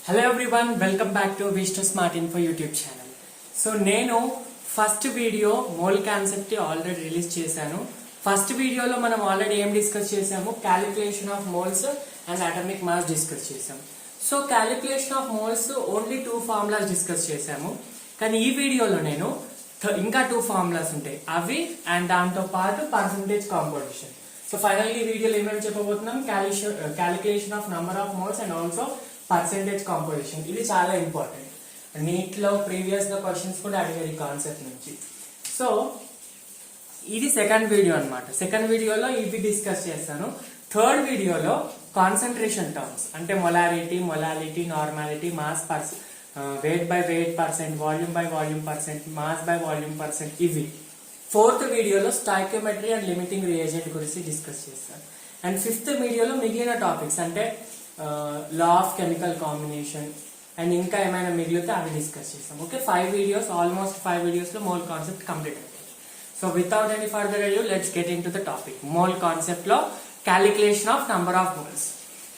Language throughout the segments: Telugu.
Hello everyone, welcome back to Vistar smart info YouTube channel. So నేను first video mole concept already release చేశాను. ఫస్ట్ వీడియోలో మనం ఆల్రెడీ ఏం డిస్కస్ చేసాము, calculation of moles and atomic mass discuss చేసాము. So calculation of moles only 2 formulas discuss చేసాము. కానీ ఈ వీడియోలో నేను ఇంకా 2 ఫార్ములాస్ ఉంటాయి, అవి అండ్ దాంతో పాటు పర్సంటేజ్ కాంపోజిషన్. సో ఫైనల్ ఈ వీడియోలో ఏమేమి చెప్పబోతున్నాం, calculation of number of moles and also percentage composition. ఇది చాలా ఇంపార్టెంట్. నీట్ లో ప్రీవియస్ గా క్వశ్చన్స్ కూడా అడిగారు ఈ కాన్సెప్ట్ నుంచి. సో ఇది సెకండ్ వీడియో అన్నమాట. సెకండ్ వీడియోలో ఇవి డిస్కస్ చేస్తాను. థర్డ్ వీడియోలో కాన్సన్ట్రేషన్ టర్మ్స్ అంటే molality, normality, mass weight by weight percent, volume by volume percent, mass by volume percent, ఇవి. ఫోర్త్ వీడియోలో స్టాయికియోమెట్రీ అండ్ లిమిటింగ్ రియేజెంట్ గురించి డిస్కస్ చేస్తాను. అండ్ ఫిఫ్త్ వీడియోలో మిగిలిన టాపిక్స్ అంటే law of chemical combination and ఇంకా ఏమైనా మిగిలితే అవి డిస్కస్ చేస్తాం. ఓకే, 5 వీడియోస్, ఆల్మోస్ట్ 5 వీడియోస్ లో మోల్ కాన్సెప్ట్ కంప్లీట్ అవుతుంది. So without any further adieu let's get into the topic. Mole concept లో calculation of number of moles.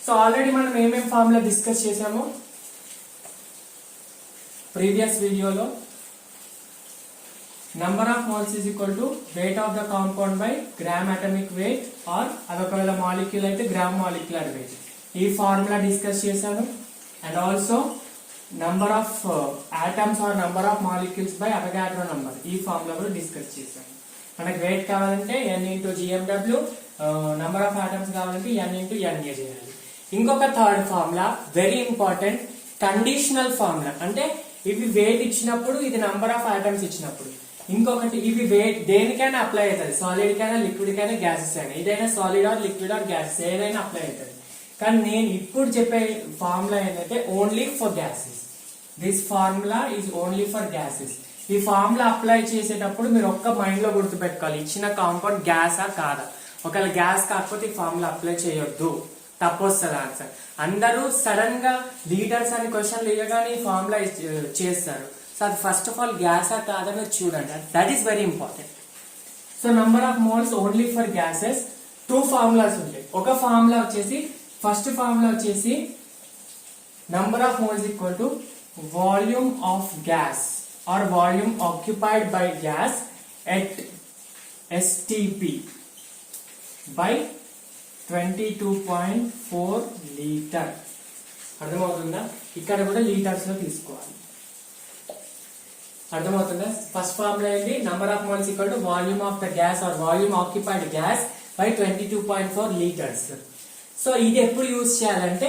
So already మనం ఏమేం ఫార్ములా డిస్కస్ చేసాము ప్రీవియస్ వీడియోలో. Number of moles is equal to weight of the compound by gram atomic weight or అదొకవేళ మాలిక్యూల్ అయితే గ్రామ్ మాలిక్యులర్ వెయిట్. ఈ ఫార్ములా డిస్కస్ చేశాను. And also number of atoms or number of molecules by Avogadro number, ఈ ఫార్ములా కూడా డిస్కస్ చేశాను. మనకి వెయిట్ కావాలంటే n into GMW, number of atoms కావాలంటే n ఇంటూ NA చేయాలి. ఇంకొక third formula very important, conditional formula. అంటే ఇవి వెయిట్ ఇచ్చినప్పుడు, ఇది నంబర్ ఆఫ్ ఆటమ్స్ ఇచ్చినప్పుడు. ఇంకొకటి, ఇవి వెయిట్ దేనికైనా అప్లై అవుతుంది, సాలిడ్ కైనా లిక్విడ్ కైనా గ్యాసెస్ అయినా, ఏదైనా solid or liquid or gases ఏదైనా అప్లై అవుతుంది. కానీ నేను ఇప్పుడు చెప్పే ఫార్ములా ఏంటంటే only for gases. This formula is only for gases. ఈ ఫార్ములా అప్లై చేసేటప్పుడు మీరు ఒక్క మైండ్ లో గుర్తుపెట్టుకోవాలి, ఇచ్చిన కాంపౌండ్ గ్యాసా కాదా. ఒకవేళ గ్యాస్ కాకపోతే ఈ ఫార్ములా అప్లై చేయొద్దు, తప్పు వస్తుంది ఆన్సర్. అందరూ సడన్ గా లీటర్స్ అని క్వశ్చన్ ఇవ్వగానే ఈ ఫార్ములా చేస్తారు. సో అది ఫస్ట్ ఆఫ్ ఆల్ గ్యాసా కాదని చూడండి, that is very important. So number of moles only for gases. 2 formulas ఉంటాయి. ఒక ఫార్ములా వచ్చేసి, ఫస్ట్ ఫార్ములా వచ్చేసి number of moles equal to volume of gas or volume occupied by gas at STP by 22.4 litre. అర్థమవుతుందా? ఇక్కడ కూడా లీటర్స్ లో తీసుకోవాలి. అర్థమవుతుందా? ఫస్ట్ ఫార్ములా ఏంటి, number of moles equal to volume of the gas or volume occupied gas by 22.4 litres. So ఇది ఎప్పుడు యూజ్ చేయాలంటే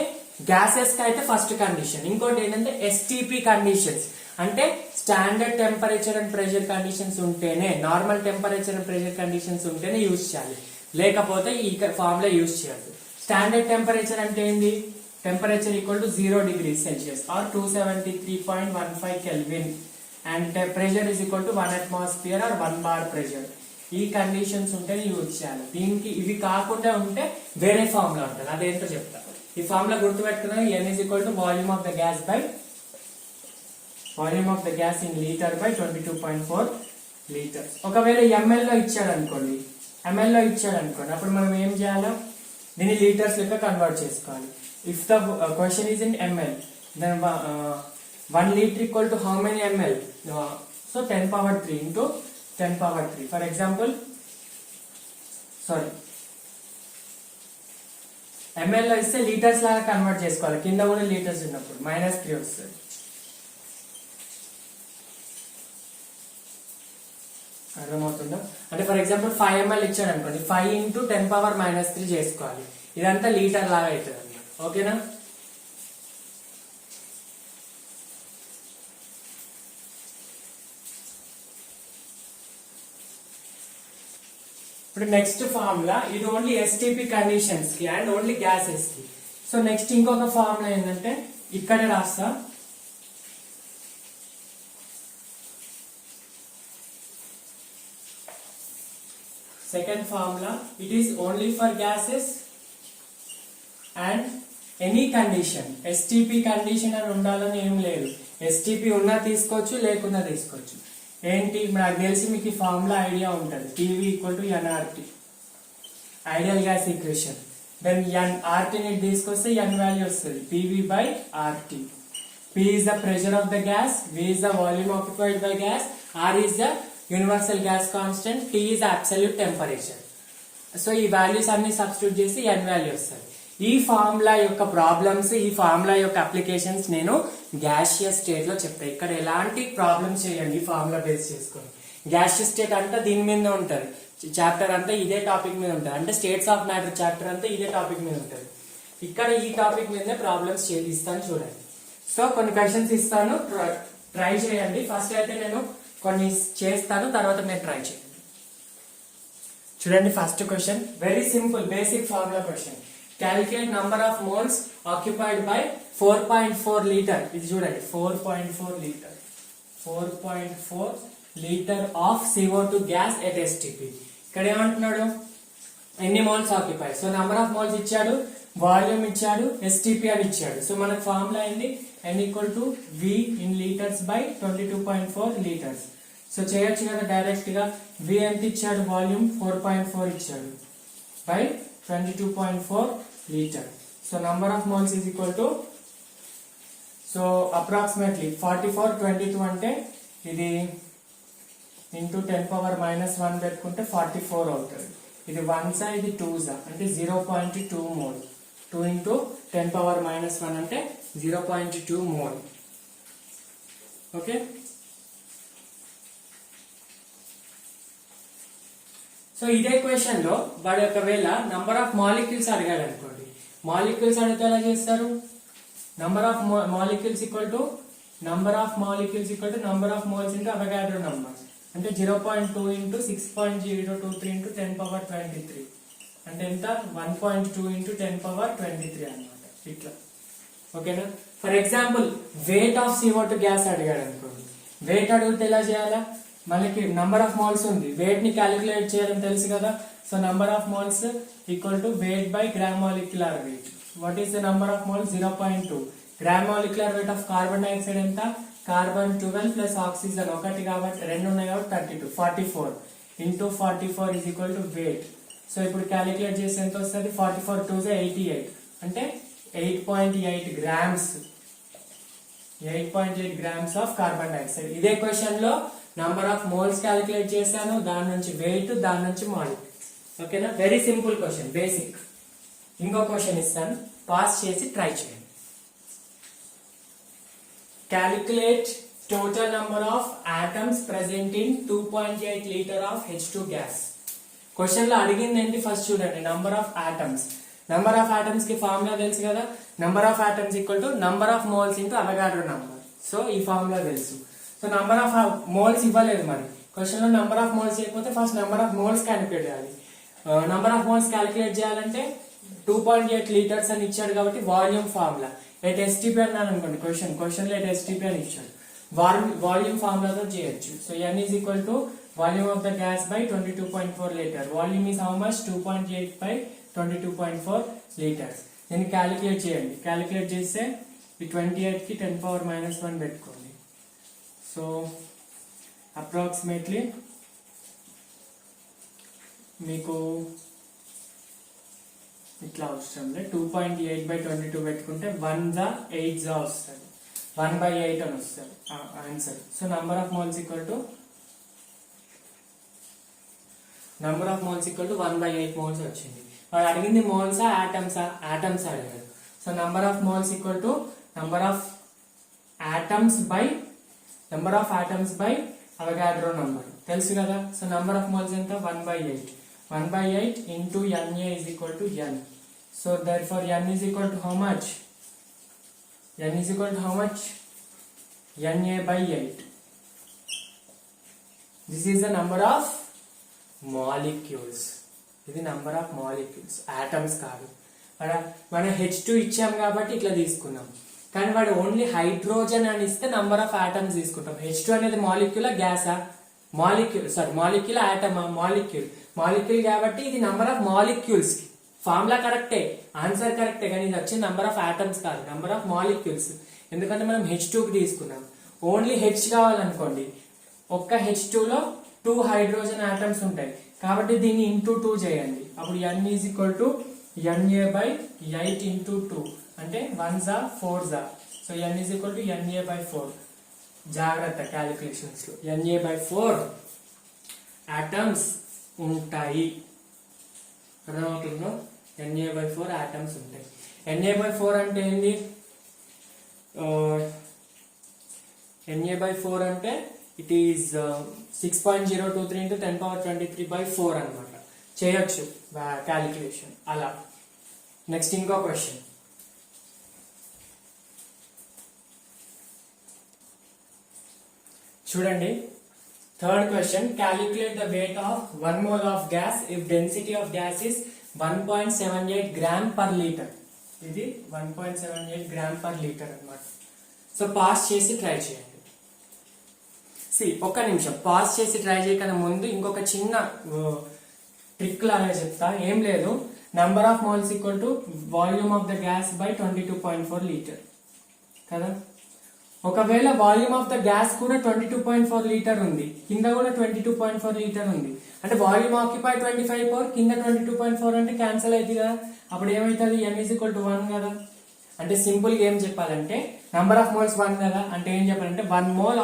గ్యాసెస్ కి అయితే ఫస్ట్ కండిషన్. ఇంకోటి ఏంటంటే STP కండిషన్స్ అంటే standard temperature and pressure conditions ఉంటేనే, normal temperature and pressure conditions ఉంటేనే యూజ్ చేయాలి, లేకపోతే ఈ ఫార్ములా యూజ్ చేయద్దు. స్టాండర్డ్ టెంపరేచర్ అంటే ఏంటి, temperature equal to 0 degrees Celsius or 273.15 Kelvin and pressure is equal to 1 atmosphere or 1 bar pressure. ఈ కండిషన్స్ ఉంటేనే యూజ్ చేయాలి. దీనికి ఇవి కాకుండా ఉంటే వేరే ఫార్ములా ఉంటుంది, అదేంటో చెప్తా. ఈ formula గుర్తుపెట్టుకున్నాను, n is equal to volume of the gas by volume of the gas in liter by 22.4 liters. ఒకవేళ ml లో ఇచ్చాడు అనుకోండి, అప్పుడు మనం ఏం చేయాలి, దీన్ని లీటర్స్ లెక్క కన్వర్ట్ చేసుకోవాలి. If the question is in ml, then 1 liter equal to how many ml? So 10 power 3 into 10 power 3. For example, ml లో ఇస్తే లీటర్స్ లాగా కన్వర్ట్ చేసుకోవాలి. కింద కూడా లీటర్స్ ఉన్నప్పుడు -3 వస్తుంది. అర్థమవుతుందా? అంటే ఫర్ ఎగ్జాంపుల్ 5 ml ఇచ్చాడు అనుకోండి, 5 into 10 power -3 చేసుకోవాలి. ఇదంతా లీటర్ లాగా అవుతుంది అన్నమాట. ఓకేనా? ఇప్పుడు నెక్స్ట్ ఫార్ములా, ఇది ఓన్లీ STP కండిషన్స్ కి అండ్ ఓన్లీ గ్యాసెస్ కి. సో నెక్స్ట్ ఇంకొక ఫార్ములా ఏంటంటే ఇక్కడ రాస్తా, second formula, it is only for gases and any condition. STP condition అని ఉండాలని ఏం లేదు, STP ఉన్నా తీసుకోవచ్చు, లేకున్నా తీసుకోవచ్చు. ఏంటి, నాకు తెలిసి మీకు ఈ ఫార్ములా ఐడియా ఉంటుంది, PV equal to NRT, ideal gas equation. Then RT ని తీసుకొస్తే n వాల్యూ వస్తుంది, PV by RT. P is the pressure of the gas, V is the volume occupied by gas, R is the universal gas constant, T is the absolute temperature. So ఈ వాల్యూస్ అన్ని సబ్స్టిట్యూట్ చేసి n వాల్యూ వస్తుంది. ఈ ఫార్ములా యొక్క ప్రాబ్లమ్స్, ఈ ఫార్ములా యొక్క అప్లికేషన్స్ నేను గ్యాషియస్ స్టేట్ లో చెప్తాను. ఇక్కడ ఎలాంటి ప్రాబ్లమ్స్ చేయండి ఈ ఫార్ములా బేస్ చేసుకొని. గ్యాషియస్ స్టేట్ అంతా దీని మీద ఉంటుంది, చాప్టర్ అంతా ఇదే టాపిక్ మీద ఉంటుంది, అంటే స్టేట్స్ ఆఫ్ మ్యాటర్ చాప్టర్ అంతా ఇదే టాపిక్ మీద ఉంటుంది. ఇక్కడ ఈ టాపిక్ మీదనే ప్రాబ్లమ్స్ ఇస్తాను చూడండి. సో కొన్ని క్వశ్చన్స్ ఇస్తాను, ట్రై చేయండి. ఫస్ట్ అయితే నేను కొన్ని చేస్తాను, తర్వాత మీరు ట్రై చేయండి. చూడండి first question, very simple basic formula question. Calculate number of moles occupied by 4.4 litre. ఇది చూడండి 4.4 litre, 4.4 litre of CO2 gas at STP. ఇక్కడ ఏమంటున్నాడు, ఎన్ని moles occupy. So number of moles ఇచ్చాడు, వాల్యూమ్ ఇచ్చాడు, STP అని ఇచ్చాడు. సో మనకు ఫార్ములా ఏంటి, N equal to V in litres by 22.4 litres. So చేయొచ్చు కదా డైరెక్ట్ గా. V ఎంత ఇచ్చాడు, వాల్యూమ్ 4.4 ఇచ్చాడు by 22.4 litre. So number of moles is equal to, so approximately 44 22 అంటే ఇది ఇంటూ 10⁻⁻1 పెట్టుకుంటే 44 అవుతుంది. ఇది 1 ఇది 2 అంటే 0.2 మోల్. 2 ఇంటూ 10⁻⁻1 అంటే 0.2 మోల్. ఓకే, సో ఇదే క్వశ్చన్ లో వాడు ఒకవేళ నంబర్ ఆఫ్ మాలిక్యూల్స్ అడిగాడు అనుకోండి, మాలిక్యూల్స్ అడిగితే ఎలా చేస్తారు, number of molecules equal to number of moles into Avogadro number, అంటే 0.2 ఇంటూ 6.023 ఇంటూ 10⁻23 అంటే ఎంత, 1.2 ఇంటూ 10⁻23 అన్నమాట. ఇట్లా ఓకేనా. For example weight of CO2 gas అడిగాడు అనుకోండి, వెయిట్ అడిగితే ఎలా చేయాలా, మనకి నంబర్ ఆఫ్ మోల్స్ ఉంది, వెయిట్ ని క్యాలిక్యులేట్ చేయడం తెలుసు కదా. So number of moles equal to weight by gram molecular weight. What is the number of moles, 0.2. Gram molecular weight of carbon dioxide ఎంత, కార్బన్ 12 ప్లస్ ఆక్సిజన్ 1 కాబట్టి 2 ఉన్నాయి కాబట్టి 32, 44 into 44 is equal to weight. So ఇప్పుడు క్యాలిక్యులేట్ చేసి ఎంత వస్తుంది, 44 2 88 అంటే 8.8 grams, 8.8 grams of carbon dioxide. ఇదే క్వశ్చన్ లో నంబర్ ఆఫ్ మోల్స్ క్యాలిక్యులేట్ చేశాను, దాని నుంచి వెయిట్, దాని నుంచి మాలిక్యూల్స్. ఓకేనా, వెరీ సింపుల్ క్వశ్చన్, బేసిక్. ఇంకో క్వశ్చన్ ఇస్తాను, పాస్ చేసి ట్రై చేయండి. Calculate total number of atoms present in 2.8 litre of H2 gas. Question లో అడిగింది ఏంటి, ఫస్ట్ చూడండి, number of atoms. Number of atoms కి ఫార్ములా తెలుసు కదా, number of atoms equal to number of moles into Avogadro number. So ఈ ఫార్ములా తెలుసు. సో నంబర్ ఆఫ్ మోల్స్ ఇవ్వలేదు మరి క్వశ్చన్ లో, నంబర్ ఆఫ్ మోల్స్ చేయకపోతే first number of moles calculate చేయాలి. నంబర్ ఆఫ్ మోల్స్ క్యాలిక్యులేట్ చేయాలంటే 2.8 లీటర్స్ అని ఇచ్చాడు కాబట్టి వాల్యూమ్ ఫార్ములా ఎట్ STP అన్నాను అనుకోండి, క్వశ్చన్ లో ఎట్ STP అని ఇచ్చాడు, వాల్యూమ్ ఫార్ములాతో చేయొచ్చు. So N is equal to volume of the gas by 22.4 litre. Volume is how much, 2.8 by 22.4 litres. దీన్ని క్యాలిక్యులేట్ చేయండి. క్యాలిక్యులేట్ చేస్తే ఈ 28 కి 10⁻⁻1 పెట్టుకోండి. సో అప్రాక్సిమేట్లీ మీకు ఇట్లా వస్తుంది, 2.8 బై 22 పెట్టుకుంటే 1 దా 8 దా వస్తుంది, 1/8 అని వస్తుంది answer. So number of moles equal to 1/8 moles వచ్చింది. వాడు అడిగింది మోల్సా ఆటమ్సా, ఆటమ్స్ అడిగాడు. So number of moles equal to number of atoms by Avogadro number తెలుసు కదా. సో నంబర్ ఆఫ్ మోల్స్ ఎంత, 1/8 into Na is equal to N. So therefore N is equal to how much, Na by 8. This is the number of molecules. ఇది నంబర్ ఆఫ్ మాలిక్యూల్స్, ఆటమ్స్ కాదు. మనం H2 ఇచ్చాం కాబట్టి ఇట్లా తీసుకున్నాం, కానీ వాడు ఓన్లీ హైడ్రోజన్ అని ఇస్తే నంబర్ ఆఫ్ ఆటమ్స్ తీసుకుంటాం. H2 అనేది మాలిక్యూలా గ్యాసా, మాలిక్యూల్ ఆటమా, మాలిక్యూల్ కాబట్టి ఇది నంబర్ ఆఫ్ మాలిక్యూల్స్. ఫార్ములా కరెక్టే, ఆన్సర్ కరెక్టే, కానీ ఇది వచ్చే నంబర్ ఆఫ్ ఆటమ్స్ కాదు, నంబర్ ఆఫ్ మాలిక్యూల్స్. ఎందుకంటే మనం H2కి తీసుకున్నాం. ఓన్లీ H కావాలనుకోండి, ఒక్క H2లో 2 హైడ్రోజన్ ఆటమ్స్ ఉంటాయి కాబట్టి దీన్ని ఇంటూ 2 చేయండి. అప్పుడు N is equal to Na by 8 into 2 అంటే 1 4 so n is equal to Na by 4. జాగ్రత్త క్యాలిక్యులేషన్స్ లో Na by 4 ఆటమ్స్ ఉంటాయి. అర్థమవుతుందో? Na by 4 ఆటమ్స్ ఉంటాయి. Na by 4 అంటే ఏంది? Na by 4 అంటే it is 6.023 into 10 power 23 by 4 అనమాట. చేయొచ్చు క్యాలిక్యులేషన్ అలా. నెక్స్ట్ ఇంకో క్వశ్చన్ చూడండి. Third question, calculate the weight of 1 mole of gas if density of gas is 1.78 gram per litre. ఇది 1.78 గ్రామ్ పర్ లీటర్ అన్నమాట. సో పాస్ చేసి ట్రై చేయండి. ఒక్క నిమిషం, పాస్ చేసి ట్రై చేయకుండా ముందు ఇంకొక చిన్న ట్రిక్ లాగా చెప్తా. ఏం లేదు, number of moles equal to volume of the gas by 22.4 litre కదా. ఒకవేళ వాల్యూమ్ ఆఫ్ ద గ్యాస్ కూడా 22.4 లీటర్ ఉంది, కింద కూడా 22.4 లీటర్ ఉంది, అంటే వాల్యూమ్ ఆక్యుపై 25 కింద 22.4 అంటే క్యాన్సిల్ అవుతుంది కదా. అప్పుడు ఏమవుతుంది? n is equal to 1 కదా. అంటే సింపుల్ గా ఏం చెప్పాలంటే నంబర్ ఆఫ్ మోల్స్ 1 కదా, అంటే ఏం చెప్పాలంటే 1 mole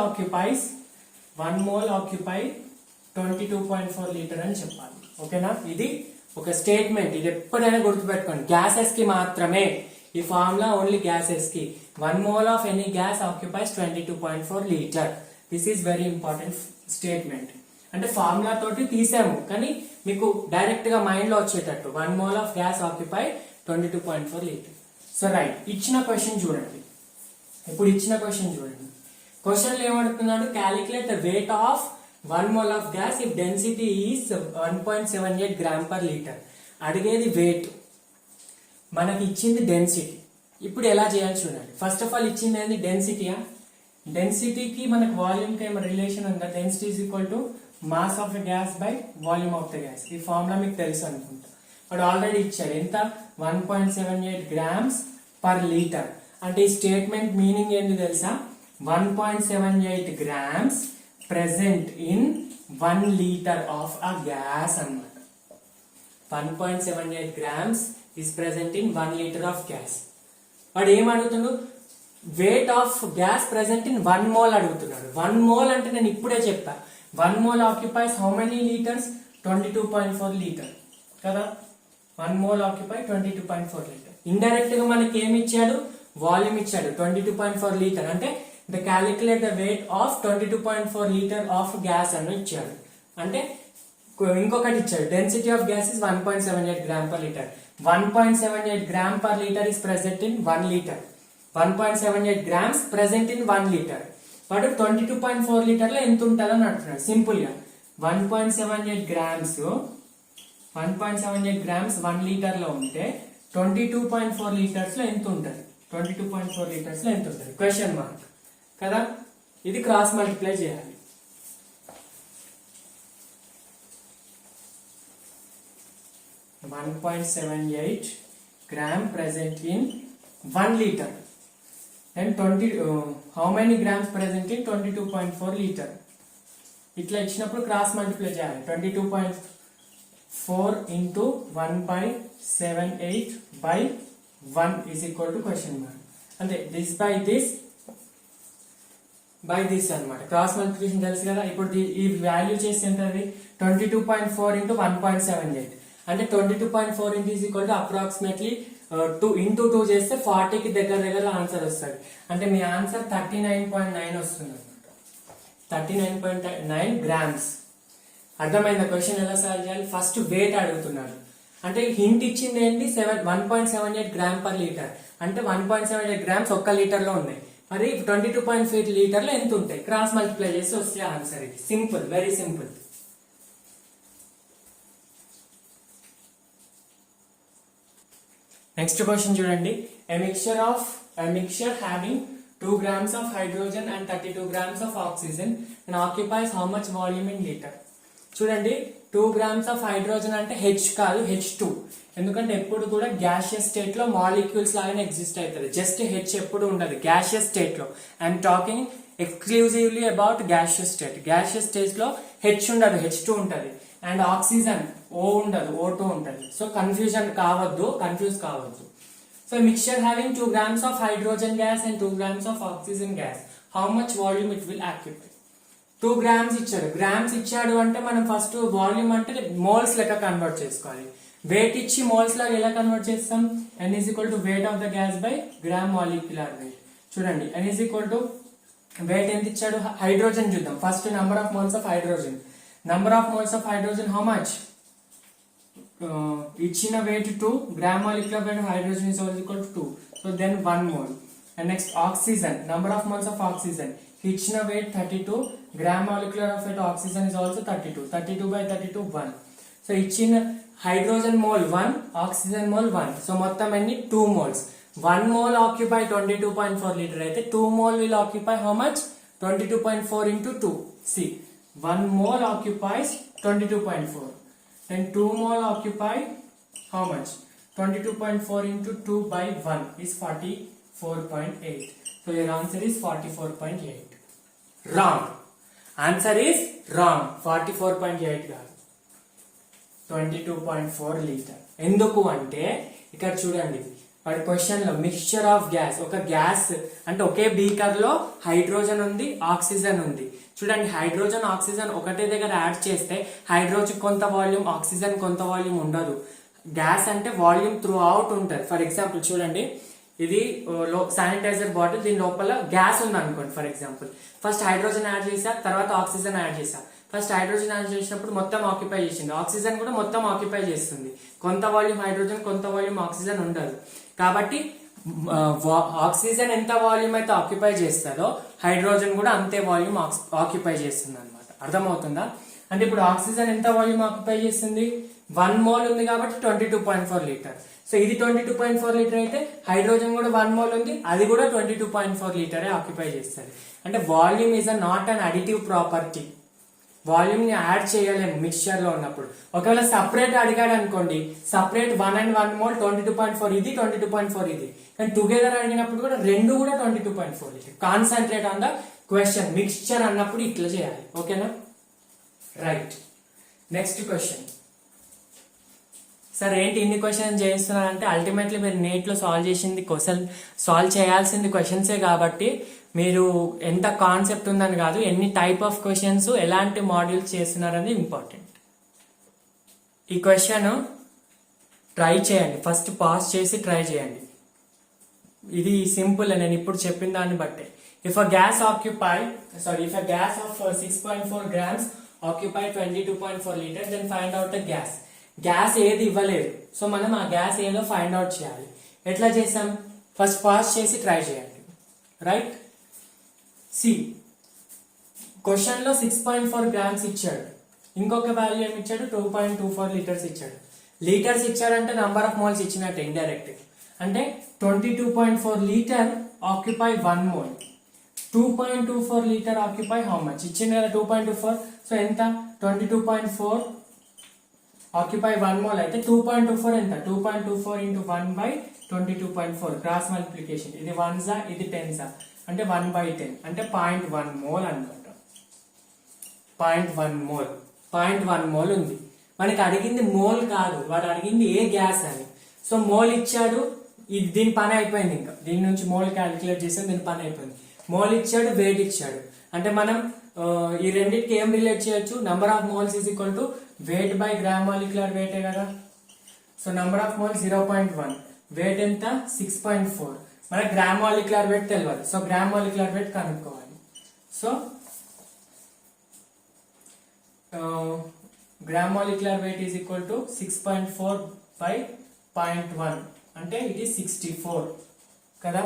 ఆక్యుపై 22.4 లీటర్ అని చెప్పాలి. ఓకేనా? ఇది ఒక స్టేట్మెంట్. ఇది ఎప్పుడైనా గుర్తుపెట్టుకోండి, గ్యాసెస్ కి మాత్రమే ఈ ఫార్ములా, ఓన్లీ గ్యాసెస్ కి. 1 mole of any gas occupies 22.4 litre. This is very important statement. అంటే ఫార్ములా తోటి తీసాము, కానీ మీకు డైరెక్ట్ గా మైండ్ లో వచ్చేటట్టు 1 mole of gas occupy 22.4 litre. So right, ఇచ్చిన క్వశ్చన్ చూడండి. ఇప్పుడు ఇచ్చిన క్వశ్చన్ చూడండి. క్వశ్చన్ ఏమడుతున్నాడు? Calculate the weight of 1 mole of gas if density is 1.78 gram per litre. అడిగేది వెయిట్, మనకి ఇచ్చింది డెన్సిటీ. ఇప్పుడు ఎలా చేయాలి చూడండి. ఫస్ట్ ఆఫ్ ఆల్ ఇచ్చింది ఏంది? డెన్సిటీయా? డెన్సిటీకి మనకు వాల్యూమ్ కి ఏమైనా రిలేషన్ ఉందా? Density is equal to mass of the gas by volume of the gas. ఈ ఫార్ములా మీకు తెలుసు అనుకుంటా. వాడు ఆల్రెడీ ఇచ్చాడు ఎంత? 1.78 గ్రామ్స్ పర్ లీటర్. అంటే ఈ స్టేట్మెంట్ మీనింగ్ ఏంటి తెలుసా? 1.78 grams present in 1 litre of a gas అన్నమాట. 1.78 grams is present in 1 liter of gas. వాడు ఏం అడుగుతున్నాడు? Weight of gas present in 1 mole అడుగుతున్నాడు. 1 mole అంటే నేను ఇప్పుడే చెప్పా, 1 mole occupies how many litres? 22.4 litre కదా. 1 mole ఆక్యుపై 22.4 లీటర్. ఇండైరెక్ట్ గా మనకి ఏమి ఇచ్చాడు? వాల్యూమ్ ఇచ్చాడు 22.4 లీటర్. అంటే the calculate the weight of 22.4 litre of gas అని ఇచ్చాడు. అంటే ఇంకొకటి ఇచ్చాడు, density of gas is 1.78 gram per litre. 1.78 gram per litre is present in 1 liter. 1.78 grams present in 1 liter. వాడు 22.4 లీటర్లో ఎంత ఉంటుందని అంటున్నాడు. సింపుల్ గా 1.78 గ్రామ్స్ 1 లీటర్ లో ఉంటే 22.4 లీటర్స్ లో ఎంత ఉంటుంది? 22.4 లీటర్స్ లో ఎంత ఉంటుంది? క్వశ్చన్ మార్క్ కదా. ఇది క్రాస్ మల్టిప్లై చేయాలి. 1.78 gram present in 1 liter and 20 how many grams present in 22.4 liter. ఇట్లా ఇచ్చినప్పుడు క్రాస్ మల్టిప్లై చేయాలి. 22.4 into 1/78 by 1 is equal to question mark. అంటే this by this అన్నమాట. క్రాస్ మల్టిప్లికేషన్ తెలుసు కదా. ఇప్పుడు ఈ వాల్యూ చేసి ఎంత? 22.4 into 1.78 అంటే 22.4 into is equal to approximately 2 into 2 చేస్తే 40 కి దగ్గర ఆన్సర్ వస్తుంది. అంటే మీ ఆన్సర్ 39.9 వస్తుంది అనమాట. 39.9 గ్రామ్స్. అర్థమైందా? క్వశ్చన్ ఎలా సాల్వ్ చేయాలి? ఫస్ట్ వెయిట్ అడుగుతున్నారు, అంటే హింట్ ఇచ్చింది ఏంటి? 1.78 గ్రామ్ పర్ లీటర్. అంటే 1.78 గ్రామ్స్ 1 లీటర్ లో ఉన్నాయి. మరి 22.4 లీటర్ లో ఎంత ఉంటాయి? క్రాస్ మల్టిప్లై చేసి వస్తే ఆన్సర్. ఇది simple, very simple. Next question చూడండి. A mixture having 2 grams of hydrogen and 32 grams of oxygen and occupies how much volume in liter? చూడండి, 2 grams of hydrogen అంటే H కాదు, H2. ఎందుకంటే ఎప్పుడు కూడా గ్యాషియస్ స్టేట్ లో మాలిక్యూల్స్ లాగానే ఎగ్జిస్ట్ అవుతుంది. జస్ట్ H ఎప్పుడు ఉండదు గ్యాషియస్ స్టేట్ లో. I'm talking exclusively about gaseous state. Gaseous state లో H ఉండదు, H2 ఉంటది. అండ్ ఆక్సిజన్ O ఉండదు, O2 ఉంటది. సో కన్ఫ్యూజ్ కావద్దు. So mixture having 2 grams of hydrogen gas and 2 grams of oxygen gas, how much volume it will occupy? 2 grams ఇచ్చాడు, గ్రామ్స్ ఇచ్చాడు అంటే మనం ఫస్ట్ వాల్యూమ్ అంటే మోల్స్ లెక్క కన్వర్ట్ చేసుకోవాలి. వెయిట్ ఇచ్చి మోల్స్ లాగా ఎలా కన్వర్ట్ చేస్తాం? n is equal to weight of the gas by gram molecular weight. చూడండి n is equal to weight ఎంత ఇచ్చాడు? హైడ్రోజన్ చూద్దాం first. Number of moles of hydrogen, number of moles of hydrogen how much? ఇచ్చిన weight 2, gram molecular weight of hydrogen is also equal to 2, so then 1 mole. And next oxygen, number of moles of oxygen, ఇచ్చిన weight 32, gram molecular weight of oxygen is also 32, 32 by 32 1. So ఇచ్చిన hydrogen mole 1, oxygen mole 1, so మొత్తం అన్ని 2 moles. 1 mole occupy 22.4 liter అయితే 2 mole will occupy how much? 22.4 into 2. See, 1 mole occupies 22.4, then 2 mole occupy how much? 22.4 into 2 by 1 is 44.8. So your answer is 44.8. Wrong. Answer is wrong. 44.8 కాదు, 22.4 లీటర్. ఎందుకు అంటే ఇక్కడ చూడండి వాడి క్వశ్చన్ లో మిక్స్చర్ ఆఫ్ గ్యాస్, ఒక గ్యాస్ అంటే ఒకే బీకర్ లో హైడ్రోజన్ ఉంది, ఆక్సిజన్ ఉంది. చూడండి హైడ్రోజన్ ఆక్సిజన్ ఒకటే దగ్గర యాడ్ చేస్తే హైడ్రోజన్ కొంత వాల్యూమ్, ఆక్సిజన్ కొంత వాల్యూమ్ ఉండదు. గ్యాస్ అంటే వాల్యూమ్ త్రూ అవుట్ ఉంటుంది. ఫర్ ఎగ్జాంపుల్ చూడండి, ఇది శానిటైజర్ బాటిల్, దీని లోపల గ్యాస్ ఉంది అనుకోండి. For example first hydrogen add చేసా, తర్వాత ఆక్సిజన్ యాడ్ చేసా. ఫస్ట్ హైడ్రోజన్ యాడ్ చేసినప్పుడు మొత్తం ఆక్యుపై చేసింది, ఆక్సిజన్ కూడా మొత్తం ఆక్యుపై చేస్తుంది. కొంత వాల్యూమ్ హైడ్రోజన్, కొంత వాల్యూమ్ ఆక్సిజన్ ఉండదు. కాబట్టి ఆక్సిజన్ ఎంత వాల్యూమ్ అయితే ఆక్యుపై చేస్తుందో హైడ్రోజన్ కూడా అంతే వాల్యూమ్ ఆక్యుపై చేస్తుంది అనమాట. అర్థమవుతుందా? అంటే ఇప్పుడు ఆక్సిజన్ ఎంత వాల్యూమ్ ఆక్యుపై చేస్తుంది? 1 mole ఉంది కాబట్టి 22.4 లీటర్. సో ఇది 22.4 లీటర్ అయితే హైడ్రోజన్ కూడా 1 mole ఉంది, అది కూడా 22.4 లీటరే ఆక్యుపై చేస్తుంది. అంటే volume is not an additive property. Volume ని యాడ్ చేయలేము మిక్స్చర్ లో ఉన్నప్పుడు. ఒకవేళ సపరేట్ అడిగాడు అనుకోండి, సపరేట్ 1 and 1 mole 22.4 ఇది, 22.4 ఇది, కానీ టుగెదర్ అడిగినప్పుడు కూడా రెండు కూడా 22.4 litre. Concentrate on the question. Mixture అన్నప్పుడు ఇట్లా చేయాలి. ఓకేనా? రైట్. Next question. సార్ ఏంటి ఇన్ని క్వశ్చన్ చేస్తున్నారంటే అల్టిమేట్లీ మీరు నీట్ లో సాల్వ్ చేయాల్సింది క్వశ్చన్సే కాబట్టి మీరు ఎంత కాన్సెప్ట్ ఉందని కాదు, ఎన్ని టైప్ ఆఫ్ క్వశ్చన్స్, ఎలాంటి మాడ్యూల్స్ చేస్తున్నారని ఇంపార్టెంట్. ఈ క్వశ్చన్ ట్రై చేయండి, ఫస్ట్ పాస్ చేసి ట్రై చేయండి. ఇది సింపుల్, నేను ఇప్పుడు చెప్పిన దాన్ని బట్టే. If a gas off 6.4 grams occupy 22.4 liters, then find out the gas. Gas ఏది ఇవ్వలేదు, సో మనం ఆ గ్యాస్ ఏదో ఫైండ్ అవుట్ చేయాలి. ఎట్లా చేసాం? ఫస్ట్ పాస్ చేసి ట్రై చేయండి. రైట్. సి క్వశ్చన్ లో 6.4 grams ఇచ్చాడు, ఇంకొక వాల్యూ ఏమి ఇచ్చాడు? 2.24 లీటర్స్ ఇచ్చాడు. లీటర్స్ ఇచ్చాడంటే నంబర్ ఆఫ్ మోల్స్ ఇచ్చినట్టే ఇండైరెక్ట్. అంటే 22.4 litre occupy 1 mole. 2.24 litre occupy how much? ఇచ్చింది కదా 2.24, సో ఎంత? 22.4 ఆక్యుపై 1 mole అయితే 2.24 ఎంత? 2.24 into 1 by 22.4 క్రాస్ మల్టిప్లికేషన్. ఇది 1s, ఇది 10s, అంటే 1 by 10 అంటే 0.1 mole అనుకుంటాం. 0.1 mole, 0.1 mole ఉంది. మనకి అడిగింది మోల్ కాదు, వాడు అడిగింది ఏ గ్యాస్ అని. సో మోల్ ఇచ్చాడు, ఇది దీని పని అయిపోయింది. ఇంకా దీని నుంచి మోల్ క్యాలిక్యులేట్ చేసాం, దీని పని అయిపోయింది. మోల్ ఇచ్చాడు, వెయిట్ ఇచ్చాడు, అంటే మనం ఈ రెండింటికి ఏం రిలేట్ చేయొచ్చు? Number of moles is equal to weight by gram molecular వెయిటే కదా. So number of moles 0.1, weight ఎంత? 6.4. మనకి గ్రామ్ మాలిక్యులర్ వెయిట్ తెలియదు, సో గ్రామ్ మాలిక్యులర్ వెయిట్ కనుక్కోవాలి. So gram molecular weight is equal to 6.4 by 0.1 అంటే ఇది 64 కదా.